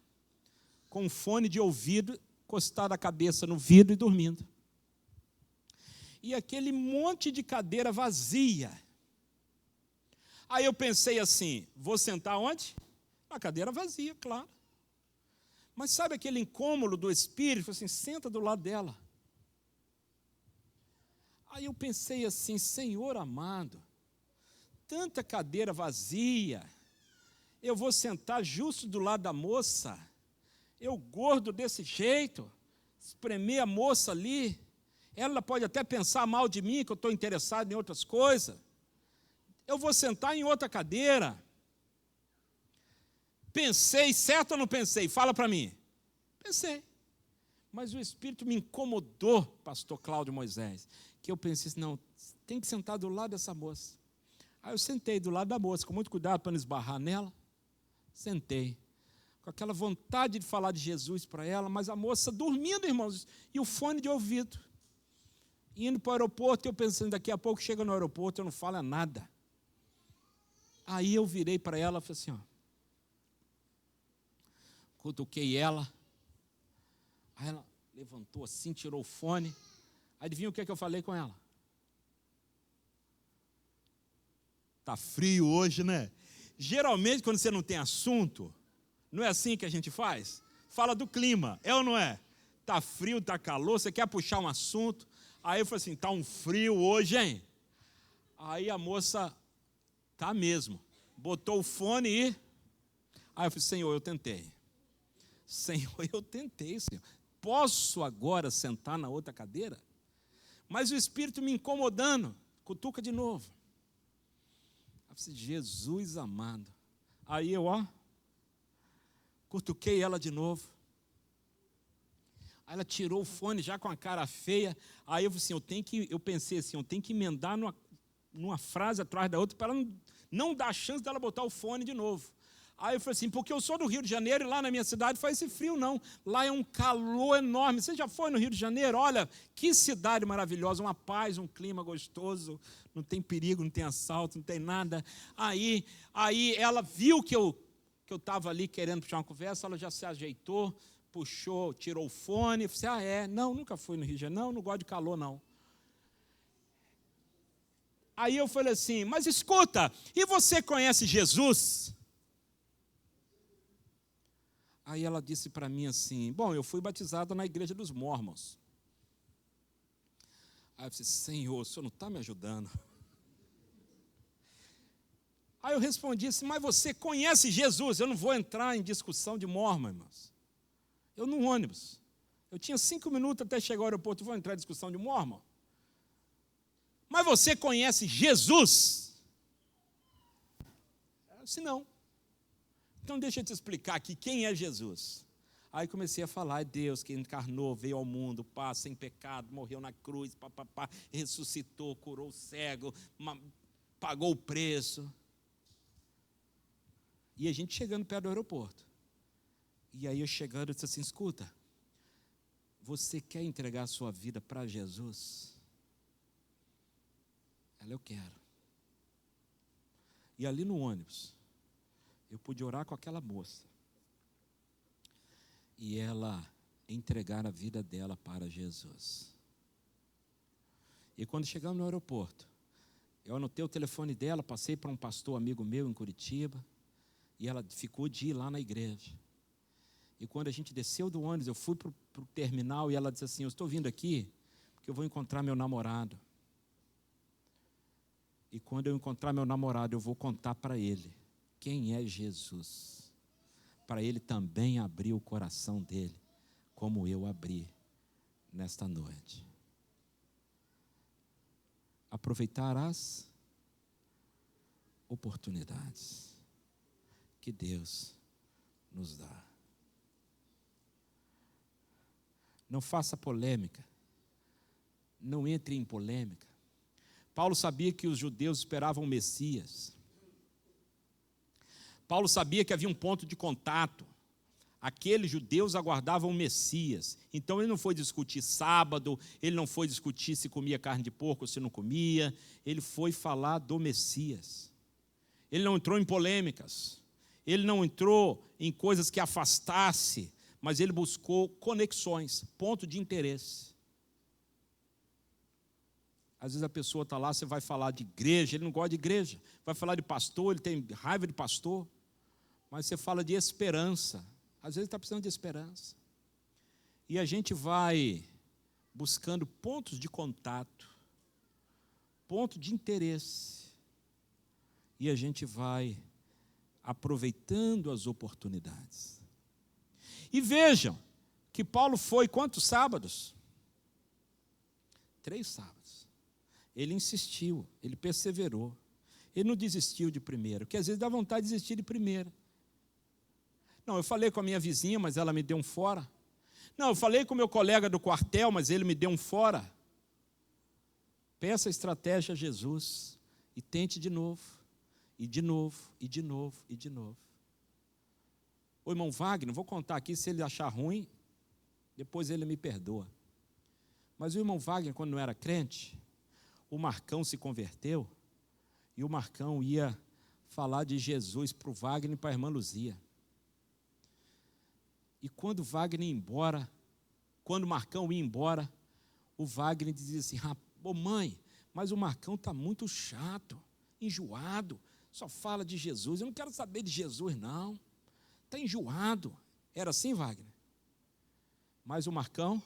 com um fone de ouvido, encostada a cabeça no vidro e dormindo. E aquele monte de cadeira vazia. Aí eu pensei assim, vou sentar onde? Na cadeira vazia, claro. Mas sabe aquele incômodo do espírito? Assim, senta do lado dela. Aí eu pensei assim, Senhor amado, tanta cadeira vazia, eu vou sentar justo do lado da moça, eu gordo desse jeito, espremer a moça ali, ela pode até pensar mal de mim, que eu estou interessado em outras coisas, eu vou sentar em outra cadeira. Pensei, certo ou não pensei? Fala para mim. Pensei. Mas o Espírito me incomodou, pastor Cláudio Moisés, que eu pensei assim, não, tem que sentar do lado dessa moça. Aí eu sentei do lado da moça, com muito cuidado para não esbarrar nela. Sentei, com aquela vontade de falar de Jesus para ela, mas a moça dormindo, irmãos, e o fone de ouvido. Indo para o aeroporto, eu pensando, daqui a pouco chega no aeroporto, eu não falo nada. Aí eu virei para ela e falei assim, ó, cutuquei ela, aí ela levantou assim, tirou o fone, adivinha o que eu falei com ela? Tá frio hoje, né? Geralmente, quando você não tem assunto, não é assim que a gente faz? Fala do clima, é ou não é? Tá frio, tá calor, você quer puxar um assunto, aí eu falei assim, tá um frio hoje, hein? Aí a moça, tá mesmo, botou o fone e... Aí eu falei, Senhor, eu tentei. Senhor, eu tentei, Senhor. Posso agora sentar na outra cadeira? Mas o Espírito me incomodando, cutuca de novo. Eu falei, Jesus amado. Aí eu, cutuquei ela de novo. Aí ela tirou o fone já com a cara feia. Aí eu falei assim, eu pensei assim, eu tenho que emendar numa frase atrás da outra para ela não dar chance dela botar o fone de novo. Aí eu falei assim, porque eu sou do Rio de Janeiro e lá na minha cidade faz esse frio não. Lá é um calor enorme. Você já foi no Rio de Janeiro? Olha, que cidade maravilhosa, uma paz, um clima gostoso, não tem perigo, não tem assalto, não tem nada. Aí ela viu que eu estava ali querendo puxar uma conversa, ela já se ajeitou, puxou, tirou o fone, eu falei, não, nunca fui no Rio de Janeiro, não gosto de calor não. Aí eu falei assim, mas escuta, e você conhece Jesus? Aí ela disse para mim assim, bom, eu fui batizado na igreja dos Mormons. Aí eu disse, Senhor, o Senhor não está me ajudando. Aí eu respondi assim, mas você conhece Jesus? Eu não vou entrar em discussão de mormon, irmãos. Eu no ônibus. Eu tinha 5 minutos até chegar ao aeroporto, vou entrar em discussão de mormon. Mas você conhece Jesus? Eu disse, não. Então deixa eu te explicar aqui quem é Jesus. Aí comecei a falar, é Deus que encarnou, veio ao mundo, pá, sem pecado, morreu na cruz, pá, ressuscitou, curou o cego, pagou o preço. E a gente chegando perto do aeroporto. E aí eu chegando, eu disse assim, escuta, você quer entregar a sua vida para Jesus? Ela, eu quero. E ali no ônibus, eu pude orar com aquela moça. E ela entregar a vida dela para Jesus. E quando chegamos no aeroporto, eu anotei o telefone dela, passei para um pastor amigo meu em Curitiba, e ela ficou de ir lá na igreja. E quando a gente desceu do ônibus, eu fui para o terminal, e ela disse assim, eu estou vindo aqui, porque eu vou encontrar meu namorado. E quando eu encontrar meu namorado, eu vou contar para ele quem é Jesus. Para ele também abrir o coração dele, como eu abri nesta noite. Aproveitar as oportunidades que Deus nos dá. Não faça polêmica. Não entre em polêmica. Paulo sabia que os judeus esperavam o Messias. Paulo sabia que havia um ponto de contato. Aqueles judeus aguardavam o Messias. Então ele não foi discutir sábado, ele não foi discutir se comia carne de porco ou se não comia. Ele foi falar do Messias. Ele não entrou em polêmicas. Ele não entrou em coisas que afastasse, mas ele buscou conexões, ponto de interesse. Às vezes a pessoa está lá, você vai falar de igreja, ele não gosta de igreja. Vai falar de pastor, ele tem raiva de pastor. Mas você fala de esperança. Às vezes está precisando de esperança. E a gente vai buscando pontos de contato, ponto de interesse. E a gente vai aproveitando as oportunidades. E vejam que Paulo foi quantos sábados? 3 sábados. Ele insistiu, ele perseverou. Ele não desistiu de primeira, porque às vezes dá vontade de desistir de primeira. Não, eu falei com a minha vizinha, mas ela me deu um fora. Não, eu falei com o meu colega do quartel, mas ele me deu um fora. Peça a estratégia a Jesus e tente de novo, e de novo, e de novo, e de novo. O irmão Wagner, vou contar aqui, se ele achar ruim, depois ele me perdoa. Mas o irmão Wagner, quando não era crente, o Marcão se converteu, e o Marcão ia falar de Jesus para o Wagner e para a irmã Luzia. E quando o Wagner ia embora, quando o Marcão ia embora, o Wagner dizia assim, ô mãe, mas o Marcão está muito chato, enjoado, só fala de Jesus, eu não quero saber de Jesus não, está enjoado. Era assim, Wagner? Mas o Marcão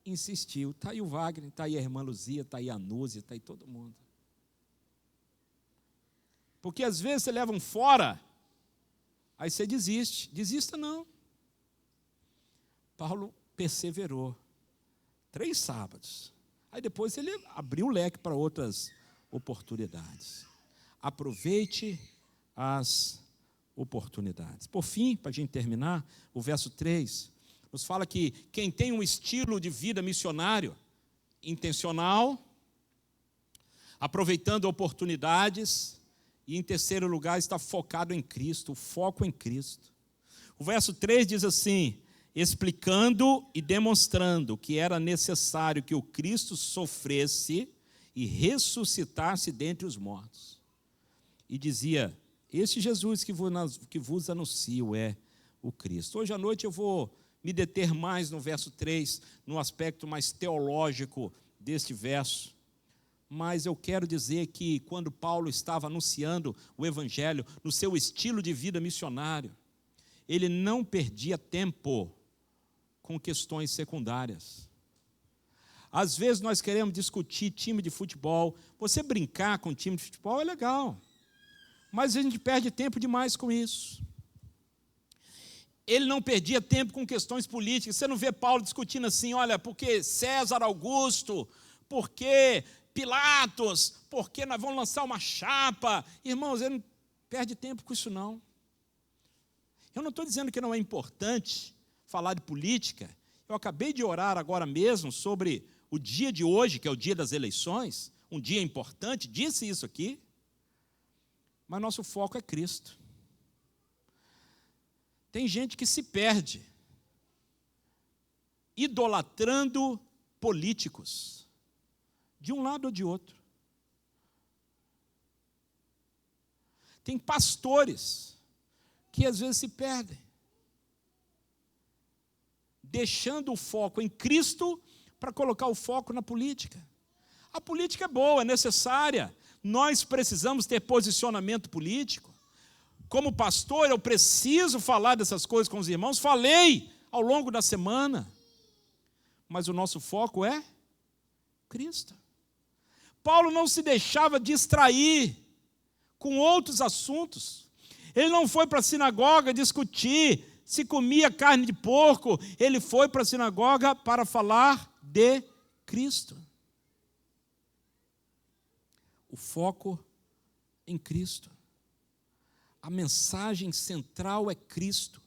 insistiu, está aí o Wagner, está aí a irmã Luzia, está aí a Núzia, está aí todo mundo. Porque às vezes você leva um fora, aí você desiste. Desista não. Paulo perseverou 3 sábados. Aí depois ele abriu o leque para outras oportunidades. Aproveite as oportunidades. Por fim, para a gente terminar, o verso 3 nos fala que quem tem um estilo de vida missionário, intencional, aproveitando oportunidades, e em terceiro lugar está focado em Cristo, o foco em Cristo. O verso 3 diz assim, explicando e demonstrando que era necessário que o Cristo sofresse e ressuscitasse dentre os mortos. E dizia, este Jesus que vos anuncio é o Cristo. Hoje à noite eu vou me deter mais no verso 3, no aspecto mais teológico deste verso. Mas eu quero dizer que quando Paulo estava anunciando o Evangelho no seu estilo de vida missionário, ele não perdia tempo com questões secundárias. Às vezes nós queremos discutir time de futebol. Você brincar com time de futebol é legal, mas a gente perde tempo demais com isso. Ele não perdia tempo com questões políticas. Você não vê Paulo discutindo assim, olha, porque César Augusto, porque Pilatos, porque nós vamos lançar uma chapa. Irmãos, ele não perde tempo com isso, não. Eu não estou dizendo que não é importante falar de política. Eu acabei de orar agora mesmo sobre o dia de hoje, que é o dia das eleições, um dia importante, disse isso aqui, mas nosso foco é Cristo. Tem gente que se perde idolatrando políticos, de um lado ou de outro. Tem pastores que às vezes se perdem, deixando o foco em Cristo para colocar o foco na política. A política é boa, é necessária. Nós precisamos ter posicionamento político. Como pastor, eu preciso falar dessas coisas com os irmãos. Falei ao longo da semana. Mas o nosso foco é Cristo. Paulo não se deixava distrair com outros assuntos. Ele não foi para a sinagoga discutir se comia carne de porco. Ele foi para a sinagoga para falar de Cristo. O foco em Cristo. A mensagem central é Cristo.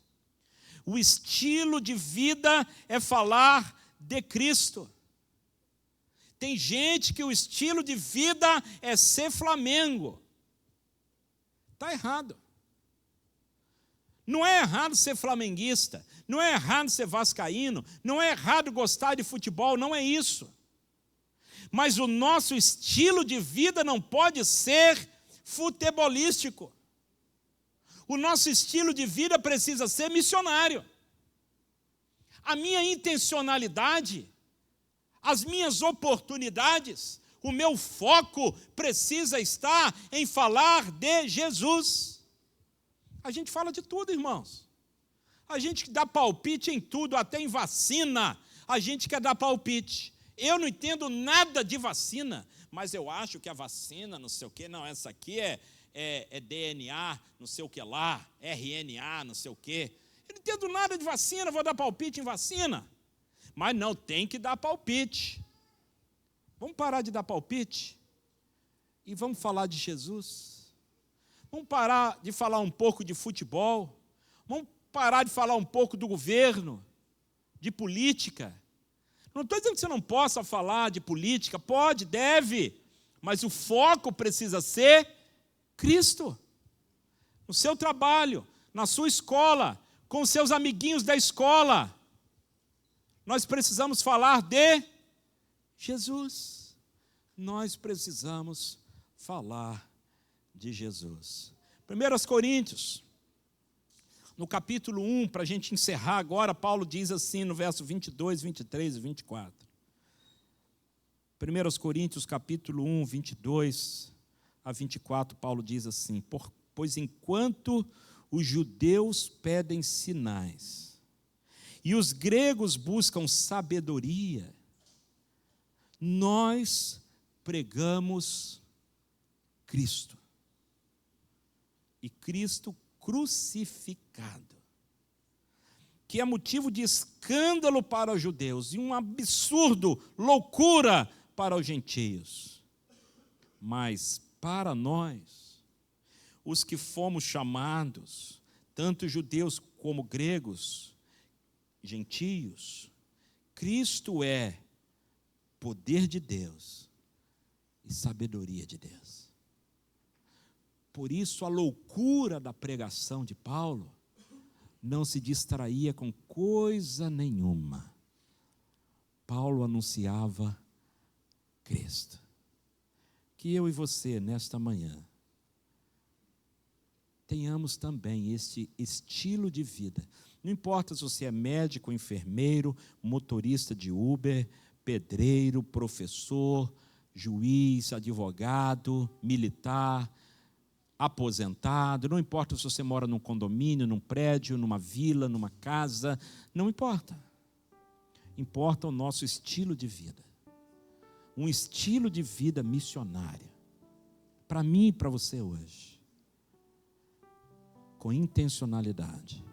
O estilo de vida é falar de Cristo. Tem gente que o estilo de vida é ser Flamengo. Está errado. Não é errado ser flamenguista, não é errado ser vascaíno, não é errado gostar de futebol, não é isso. Mas o nosso estilo de vida não pode ser futebolístico. O nosso estilo de vida precisa ser missionário. A minha intencionalidade, as minhas oportunidades, o meu foco precisa estar em falar de Jesus. A gente fala de tudo, irmãos. A gente dá palpite em tudo, até em vacina. A gente quer dar palpite. Eu não entendo nada de vacina, mas eu acho que a vacina, não sei o quê, não, essa aqui é DNA, não sei o que lá, RNA, não sei o quê. Eu não entendo nada de vacina, vou dar palpite em vacina. Mas não, tem que dar palpite. Vamos parar de dar palpite e vamos falar de Jesus. Vamos parar de falar um pouco de futebol. Vamos parar de falar um pouco do governo, de política. Não estou dizendo que você não possa falar de política, pode, deve, mas o foco precisa ser Cristo. No seu trabalho, na sua escola, com os seus amiguinhos da escola. Nós precisamos falar de Jesus. Nós precisamos falar de Jesus. 1 Coríntios, no capítulo 1, para a gente encerrar agora, Paulo diz assim no verso 22, 23 e 24. 1 Coríntios, capítulo 1, 22 a 24, Paulo diz assim: pois enquanto os judeus pedem sinais e os gregos buscam sabedoria, nós pregamos Cristo. E Cristo crucificado, que é motivo de escândalo para os judeus e um absurdo, loucura para os gentios. Mas para nós, os que fomos chamados, tanto judeus como gregos, gentios, Cristo é poder de Deus e sabedoria de Deus. Por isso, a loucura da pregação de Paulo não se distraía com coisa nenhuma. Paulo anunciava Cristo. Que eu e você, nesta manhã, tenhamos também este estilo de vida. Não importa se você é médico, enfermeiro, motorista de Uber, pedreiro, professor, juiz, advogado, militar, aposentado, não importa se você mora num condomínio, num prédio, numa vila, numa casa, não importa. Importa o nosso estilo de vida. um estilo de vida missionário, para mim e para você hoje, com intencionalidade,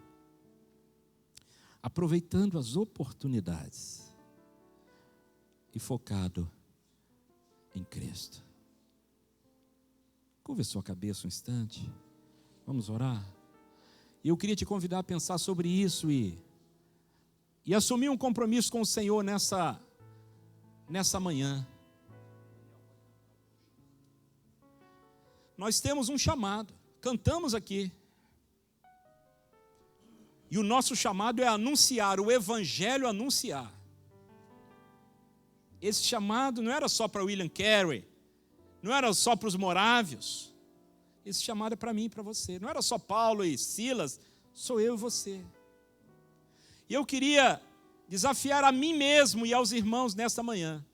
aproveitando as oportunidades e focado em Cristo. Curva sua cabeça um instante, vamos orar. E eu queria te convidar a pensar sobre isso e assumir um compromisso com o Senhor nessa manhã. Nós temos um chamado, cantamos aqui. E o nosso chamado é anunciar, o Evangelho anunciar. Esse chamado não era só para William Carey, não era só para os morávios. Esse chamado é para mim e para você. Não era só Paulo e Silas, sou eu e você. E eu queria desafiar a mim mesmo e aos irmãos nesta manhã,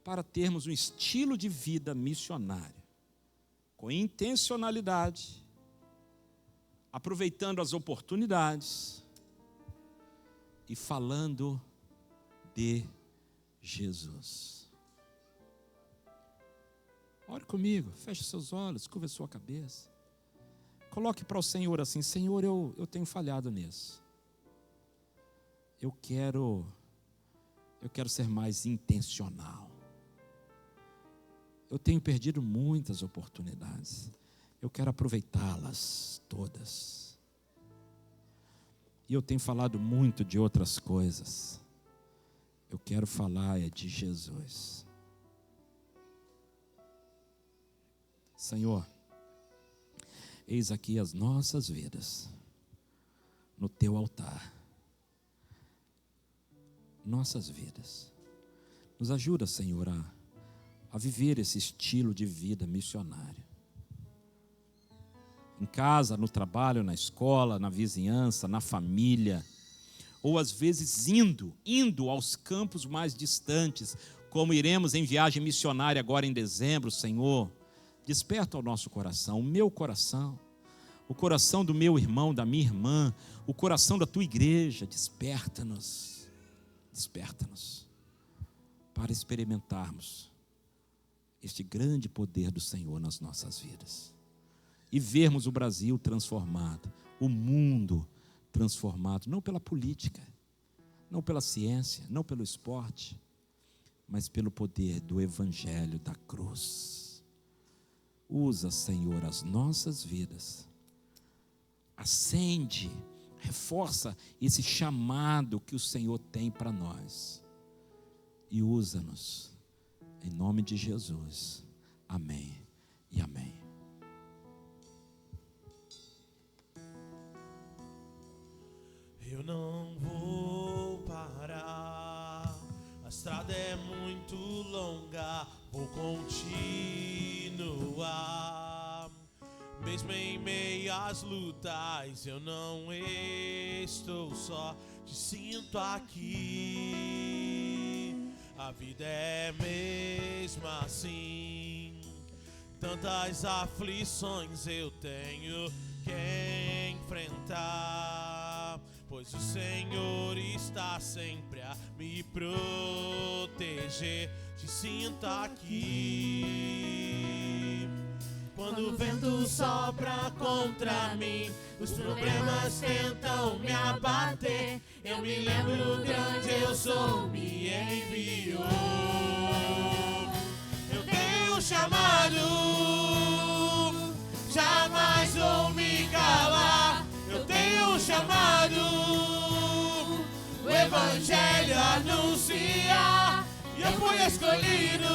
para termos um estilo de vida missionário, com intencionalidade, aproveitando as oportunidades e falando de Jesus. Ore comigo, feche seus olhos, curva sua cabeça. Coloque para o Senhor assim: Senhor, eu tenho falhado nisso. Eu quero ser mais intencional. Eu tenho perdido muitas oportunidades. Eu quero aproveitá-las todas. E eu tenho falado muito de outras coisas. Eu quero falar de Jesus. Senhor, eis aqui as nossas vidas no teu altar. Nossas vidas. Nos ajuda, Senhor, a viver esse estilo de vida missionário. Em casa, no trabalho, na escola, na vizinhança, na família, ou às vezes indo aos campos mais distantes, como iremos em viagem missionária agora em dezembro. Senhor, desperta o nosso coração, o meu coração, o coração do meu irmão, da minha irmã, o coração da tua igreja. Desperta-nos para experimentarmos este grande poder do Senhor nas nossas vidas e vermos o Brasil transformado, o mundo transformado, não pela política, não pela ciência, não pelo esporte, mas pelo poder do Evangelho da cruz. Usa, Senhor, as nossas vidas, acende, reforça esse chamado que o Senhor tem para nós e usa-nos, em nome de Jesus. Amém e amém. Eu não vou parar, a estrada é muito longa, vou continuar. Mesmo em meio às lutas, eu não estou só, te sinto aqui. A vida é mesmo assim, tantas aflições eu tenho que enfrentar, pois o Senhor está sempre a me proteger. Te sinto aqui. Quando o vento sopra contra mim, os problemas tentam me abater, eu me lembro grande eu sou, me enviou. Eu tenho um chamado, jamais vou me calar. Eu tenho um chamado, o Evangelho anunciar, e eu fui escolhido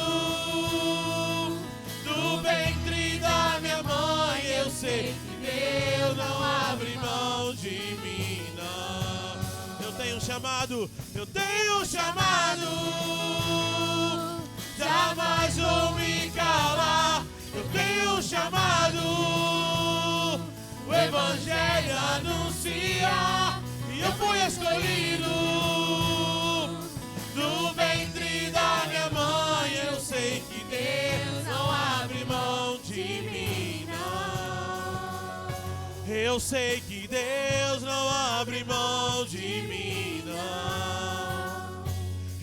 do ventre da minha mãe. Eu sei que Deus não abre mão de mim, não. Eu tenho um chamado, eu tenho um chamado, jamais vou me calar. Eu tenho um chamado, o Evangelho anuncia, e eu fui escolhido do ventre da minha mãe. Eu sei que Deus não abre mão de mim, não. Eu sei que Deus não abre mão de mim, não.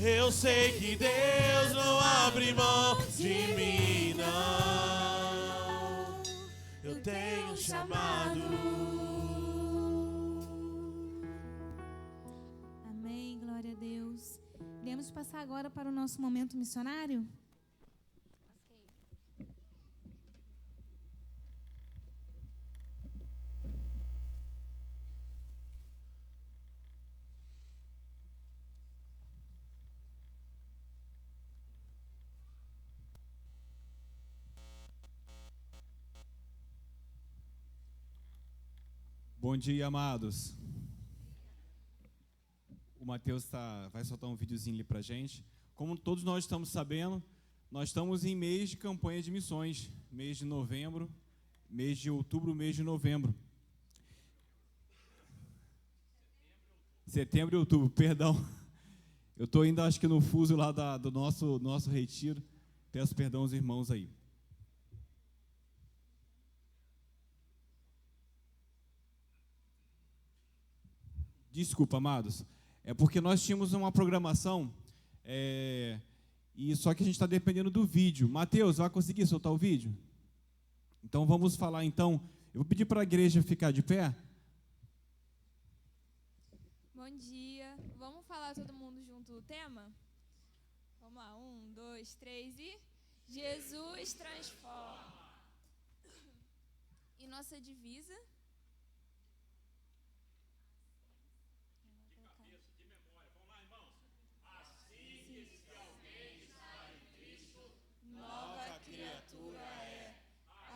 Eu sei que Deus não abre mão de mim, não. Eu tenho chamado. Amém, glória a Deus. Iremos passar agora para o nosso momento missionário. Bom dia, amados. O Mateus vai soltar um videozinho ali pra gente. Como todos nós estamos sabendo, nós estamos em mês de campanha de missões, mês de novembro, mês de outubro, mês de novembro. Setembro e outubro, perdão. Eu estou ainda, acho que no fuso lá do nosso retiro. Peço perdão aos irmãos aí. Desculpa, amados. É porque nós tínhamos uma programação, e só que a gente está dependendo do vídeo. Mateus, vai conseguir soltar o vídeo? Então vamos falar então. Eu vou pedir para a igreja ficar de pé. Bom dia. Vamos falar todo mundo junto o tema? Vamos lá. 1, 2, 3 e... Jesus transforma. E nossa divisa...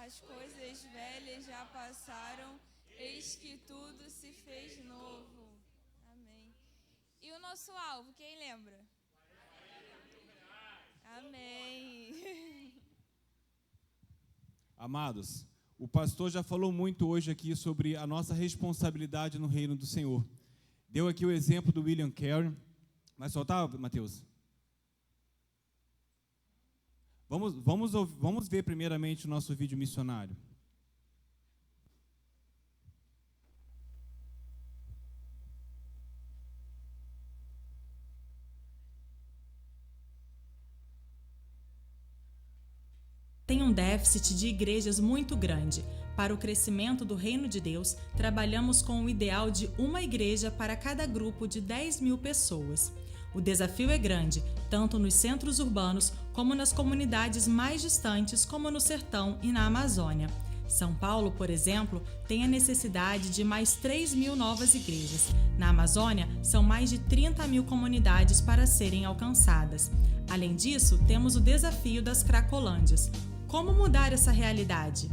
As coisas velhas já passaram, eis que tudo se fez novo. Amém. E o nosso alvo, quem lembra? Amém. Amados, o pastor já falou muito hoje aqui sobre a nossa responsabilidade no reino do Senhor. Deu aqui o exemplo do William Carey. Vai soltar, Mateus? Vamos ver primeiramente o nosso vídeo missionário. Tem um déficit de igrejas muito grande. Para o crescimento do reino de Deus, trabalhamos com o ideal de uma igreja para cada grupo de 10.000 pessoas. O desafio é grande, tanto nos centros urbanos como nas comunidades mais distantes, como no sertão e na Amazônia. São Paulo, por exemplo, tem a necessidade de mais 3.000 novas igrejas. Na Amazônia, são mais de 30.000 comunidades para serem alcançadas. Além disso, temos o desafio das Cracolândias. Como mudar essa realidade?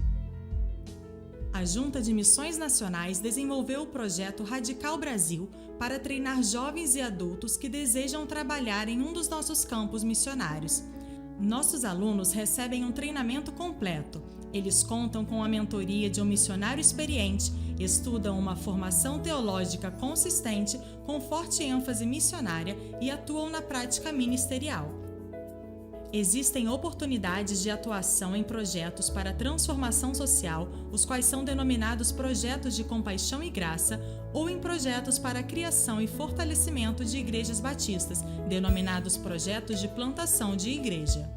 A Junta de Missões Nacionais desenvolveu o projeto Radical Brasil para treinar jovens e adultos que desejam trabalhar em um dos nossos campos missionários. Nossos alunos recebem um treinamento completo. Eles contam com a mentoria de um missionário experiente, estudam uma formação teológica consistente com forte ênfase missionária e atuam na prática ministerial. Existem oportunidades de atuação em projetos para transformação social, os quais são denominados projetos de compaixão e graça, ou em projetos para a criação e fortalecimento de igrejas batistas, denominados projetos de plantação de igreja.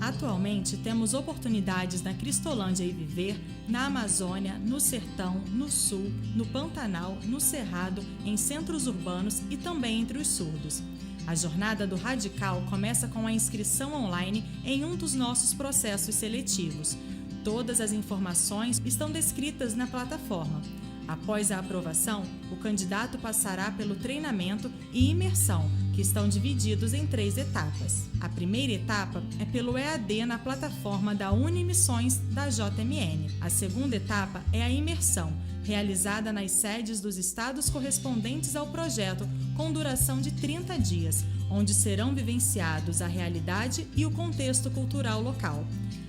Atualmente, temos oportunidades na Cristolândia e Viver, na Amazônia, no Sertão, no Sul, no Pantanal, no Cerrado, em centros urbanos e também entre os surdos. A jornada do Radical começa com a inscrição online em um dos nossos processos seletivos. Todas as informações estão descritas na plataforma. Após a aprovação, o candidato passará pelo treinamento e imersão, que estão divididos em 3 etapas. A primeira etapa é pelo EAD na plataforma da Unimissões da JMN. A segunda etapa é a imersão, realizada nas sedes dos estados correspondentes ao projeto, com duração de 30 dias, onde serão vivenciados a realidade e o contexto cultural local.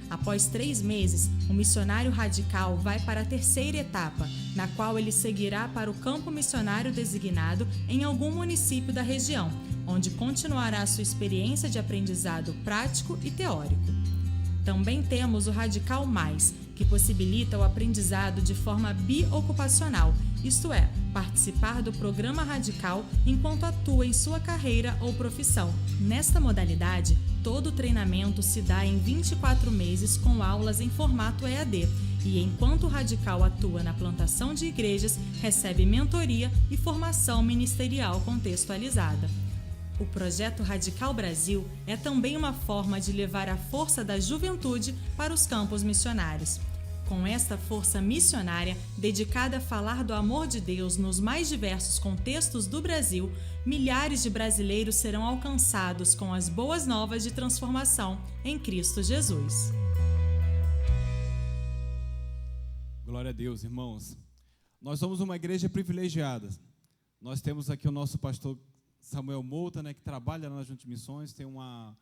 Após 3 meses, o missionário radical vai para a terceira etapa, na qual ele seguirá para o campo missionário designado em algum município da região, onde continuará sua experiência de aprendizado prático e teórico. Também temos o Radical Mais, que possibilita o aprendizado de forma biocupacional, isto é, participar do programa radical enquanto atua em sua carreira ou profissão. Nesta modalidade, todo o treinamento se dá em 24 meses com aulas em formato EAD e, enquanto o radical atua na plantação de igrejas, recebe mentoria e formação ministerial contextualizada. O Projeto Radical Brasil é também uma forma de levar a força da juventude para os campos missionários. Com esta força missionária, dedicada a falar do amor de Deus nos mais diversos contextos do Brasil, milhares de brasileiros serão alcançados com as boas novas de transformação em Cristo Jesus. Glória a Deus, irmãos. Nós somos uma igreja privilegiada. Nós temos aqui o nosso pastor Samuel Mouta, né, que trabalha na Junta de Missões, tem uma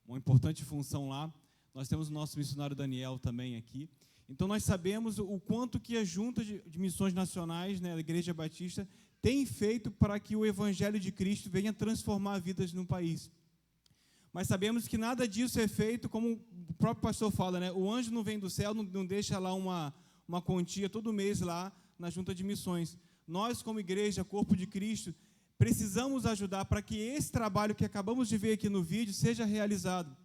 importante função lá. Nós temos o nosso missionário Daniel também aqui. Então, nós sabemos o quanto que a Junta de Missões Nacionais, né, da Igreja Batista, tem feito para que o Evangelho de Cristo venha transformar vidas no país. Mas sabemos que nada disso é feito, como o próprio pastor fala, né, o anjo não vem do céu, não deixa lá uma quantia todo mês lá na Junta de Missões. Nós, como igreja, corpo de Cristo, precisamos ajudar para que esse trabalho que acabamos de ver aqui no vídeo seja realizado.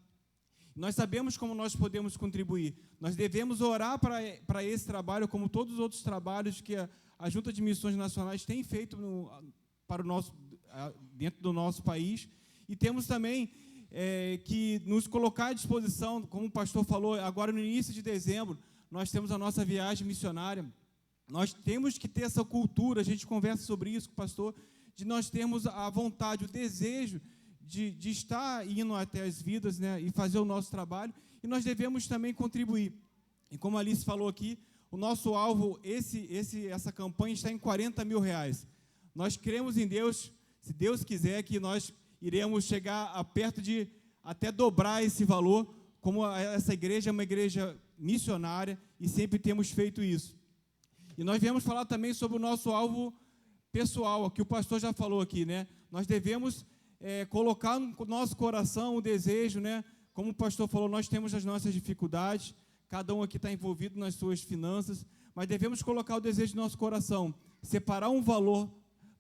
Nós sabemos como nós podemos contribuir. Nós devemos orar para esse trabalho, como todos os outros trabalhos que a Junta de Missões Nacionais tem feito dentro do nosso país. E temos também que nos colocar à disposição, como o pastor falou, agora no início de dezembro, nós temos a nossa viagem missionária. Nós temos que ter essa cultura, a gente conversa sobre isso com o pastor, de nós termos a vontade, o desejo de estar indo até as vidas, né, e fazer o nosso trabalho, e nós devemos também contribuir. E como a Alice falou aqui, o nosso alvo, essa campanha está em R$40 mil. Nós cremos em Deus, se Deus quiser, que nós iremos chegar a perto de até dobrar esse valor, como essa igreja é uma igreja missionária, e sempre temos feito isso. E nós viemos falar também sobre o nosso alvo pessoal, que o pastor já falou aqui, né? Nós devemos colocar no nosso coração o desejo, né? Como o pastor falou, nós temos as nossas dificuldades, cada um aqui está envolvido nas suas finanças, mas devemos colocar o desejo no nosso coração, separar um valor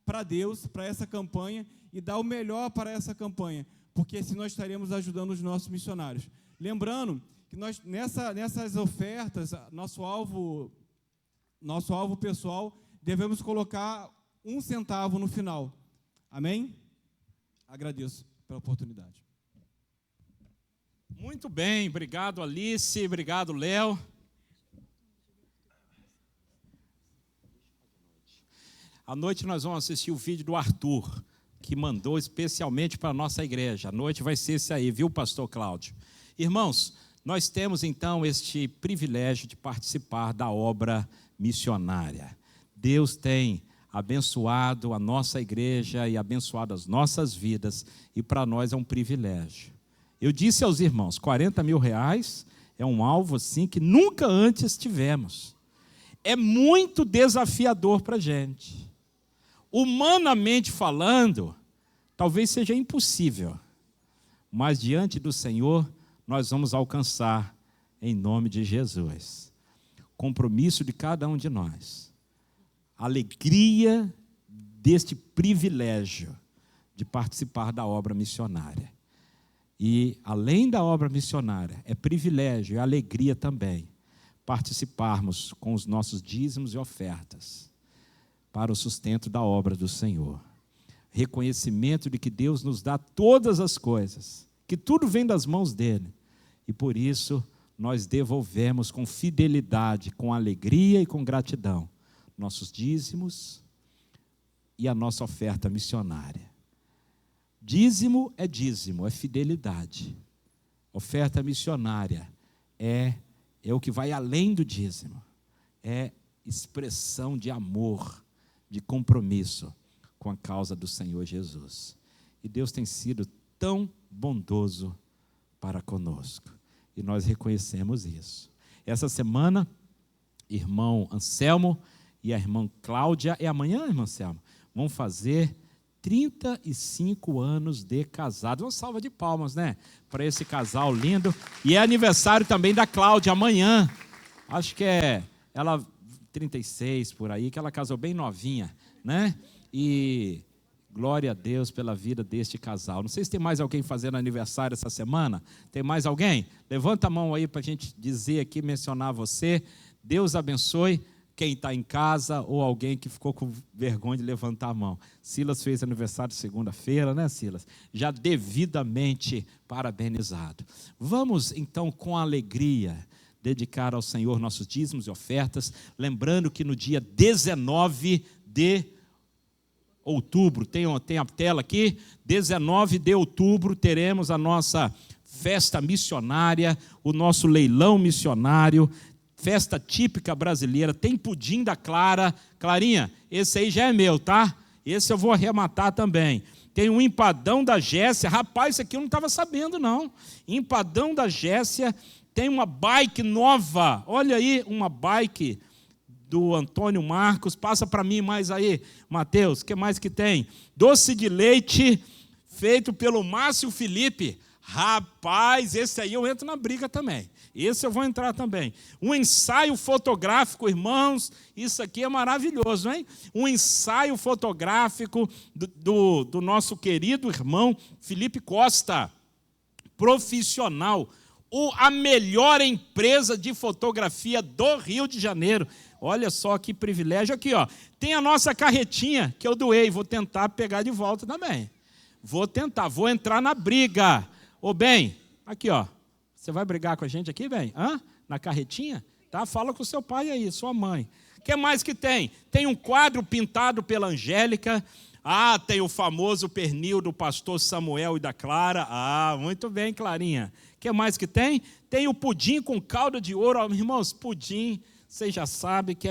para Deus, para essa campanha, e dar o melhor para essa campanha, porque assim nós estaremos ajudando os nossos missionários. Lembrando que nós, nessas ofertas, nosso alvo pessoal, devemos colocar 1 centavo no final. Amém? Agradeço pela oportunidade. Muito bem, obrigado Alice, obrigado Léo. À noite nós vamos assistir o vídeo do Arthur, que mandou especialmente para a nossa igreja. À noite vai ser esse aí, viu, pastor Cláudio? Irmãos, nós temos então este privilégio de participar da obra missionária. Deus tem abençoado a nossa igreja e abençoado as nossas vidas, e para nós é um privilégio. Eu disse aos irmãos, R$40 mil é um alvo assim que nunca antes tivemos. É muito desafiador para a gente. Humanamente falando, talvez seja impossível, mas diante do Senhor nós vamos alcançar em nome de Jesus. Compromisso de cada um de nós. Alegria deste privilégio de participar da obra missionária. E, além da obra missionária, é privilégio e alegria também participarmos com os nossos dízimos e ofertas para o sustento da obra do Senhor. Reconhecimento de que Deus nos dá todas as coisas, que tudo vem das mãos dEle. E, por isso, nós devolvemos com fidelidade, com alegria e com gratidão nossos dízimos e a nossa oferta missionária. Dízimo, é fidelidade. Oferta missionária é o que vai além do dízimo. É expressão de amor, de compromisso com a causa do Senhor Jesus. E Deus tem sido tão bondoso para conosco. E nós reconhecemos isso. Essa semana, irmão Anselmo e a irmã Cláudia, é amanhã, irmão Anselmo, vão fazer 35 anos de casado. Uma salva de palmas, né? Para esse casal lindo. E é aniversário também da Cláudia, amanhã. Acho que é ela 36 por aí, que ela casou bem novinha, né? E glória a Deus pela vida deste casal. Não sei se tem mais alguém fazendo aniversário essa semana. Tem mais alguém? Levanta a mão aí para a gente dizer aqui, mencionar você. Deus abençoe quem está em casa ou alguém que ficou com vergonha de levantar a mão. Silas fez aniversário segunda-feira, né, Silas? Já devidamente parabenizado. Vamos, então, com alegria, dedicar ao Senhor nossos dízimos e ofertas, lembrando que no dia 19 de outubro, tem a tela aqui, 19 de outubro, teremos a nossa festa missionária, o nosso leilão missionário, festa típica brasileira, tem pudim da Clara. Clarinha, esse aí já é meu, tá? Esse eu vou arrematar também. Tem um empadão da Géssia, rapaz, isso aqui eu não estava sabendo não, empadão da Géssia. Tem uma bike nova, olha aí, uma bike do Antônio Marcos, passa para mim mais aí, Mateus, o que mais que tem? Doce de leite, feito pelo Márcio Felipe, rapaz, esse aí eu entro na briga também, esse eu vou entrar também. Um ensaio fotográfico, irmãos, isso aqui é maravilhoso, hein? Um ensaio fotográfico do nosso querido irmão Felipe Costa, profissional, a melhor empresa de fotografia do Rio de Janeiro. Olha só que privilégio. Aqui, ó, tem a nossa carretinha que eu doei, vou tentar pegar de volta também. Vou tentar, vou entrar na briga. Ô, bem, aqui, ó, você vai brigar com a gente aqui, bem? Hã? Na carretinha? Tá? Fala com o seu pai aí, sua mãe. O que mais que tem? Tem um quadro pintado pela Angélica. Ah, tem o famoso pernil do pastor Samuel e da Clara. Ah, muito bem, Clarinha. O que mais que tem? Tem o pudim com calda de ouro. Irmãos, pudim, vocês já sabem que é meu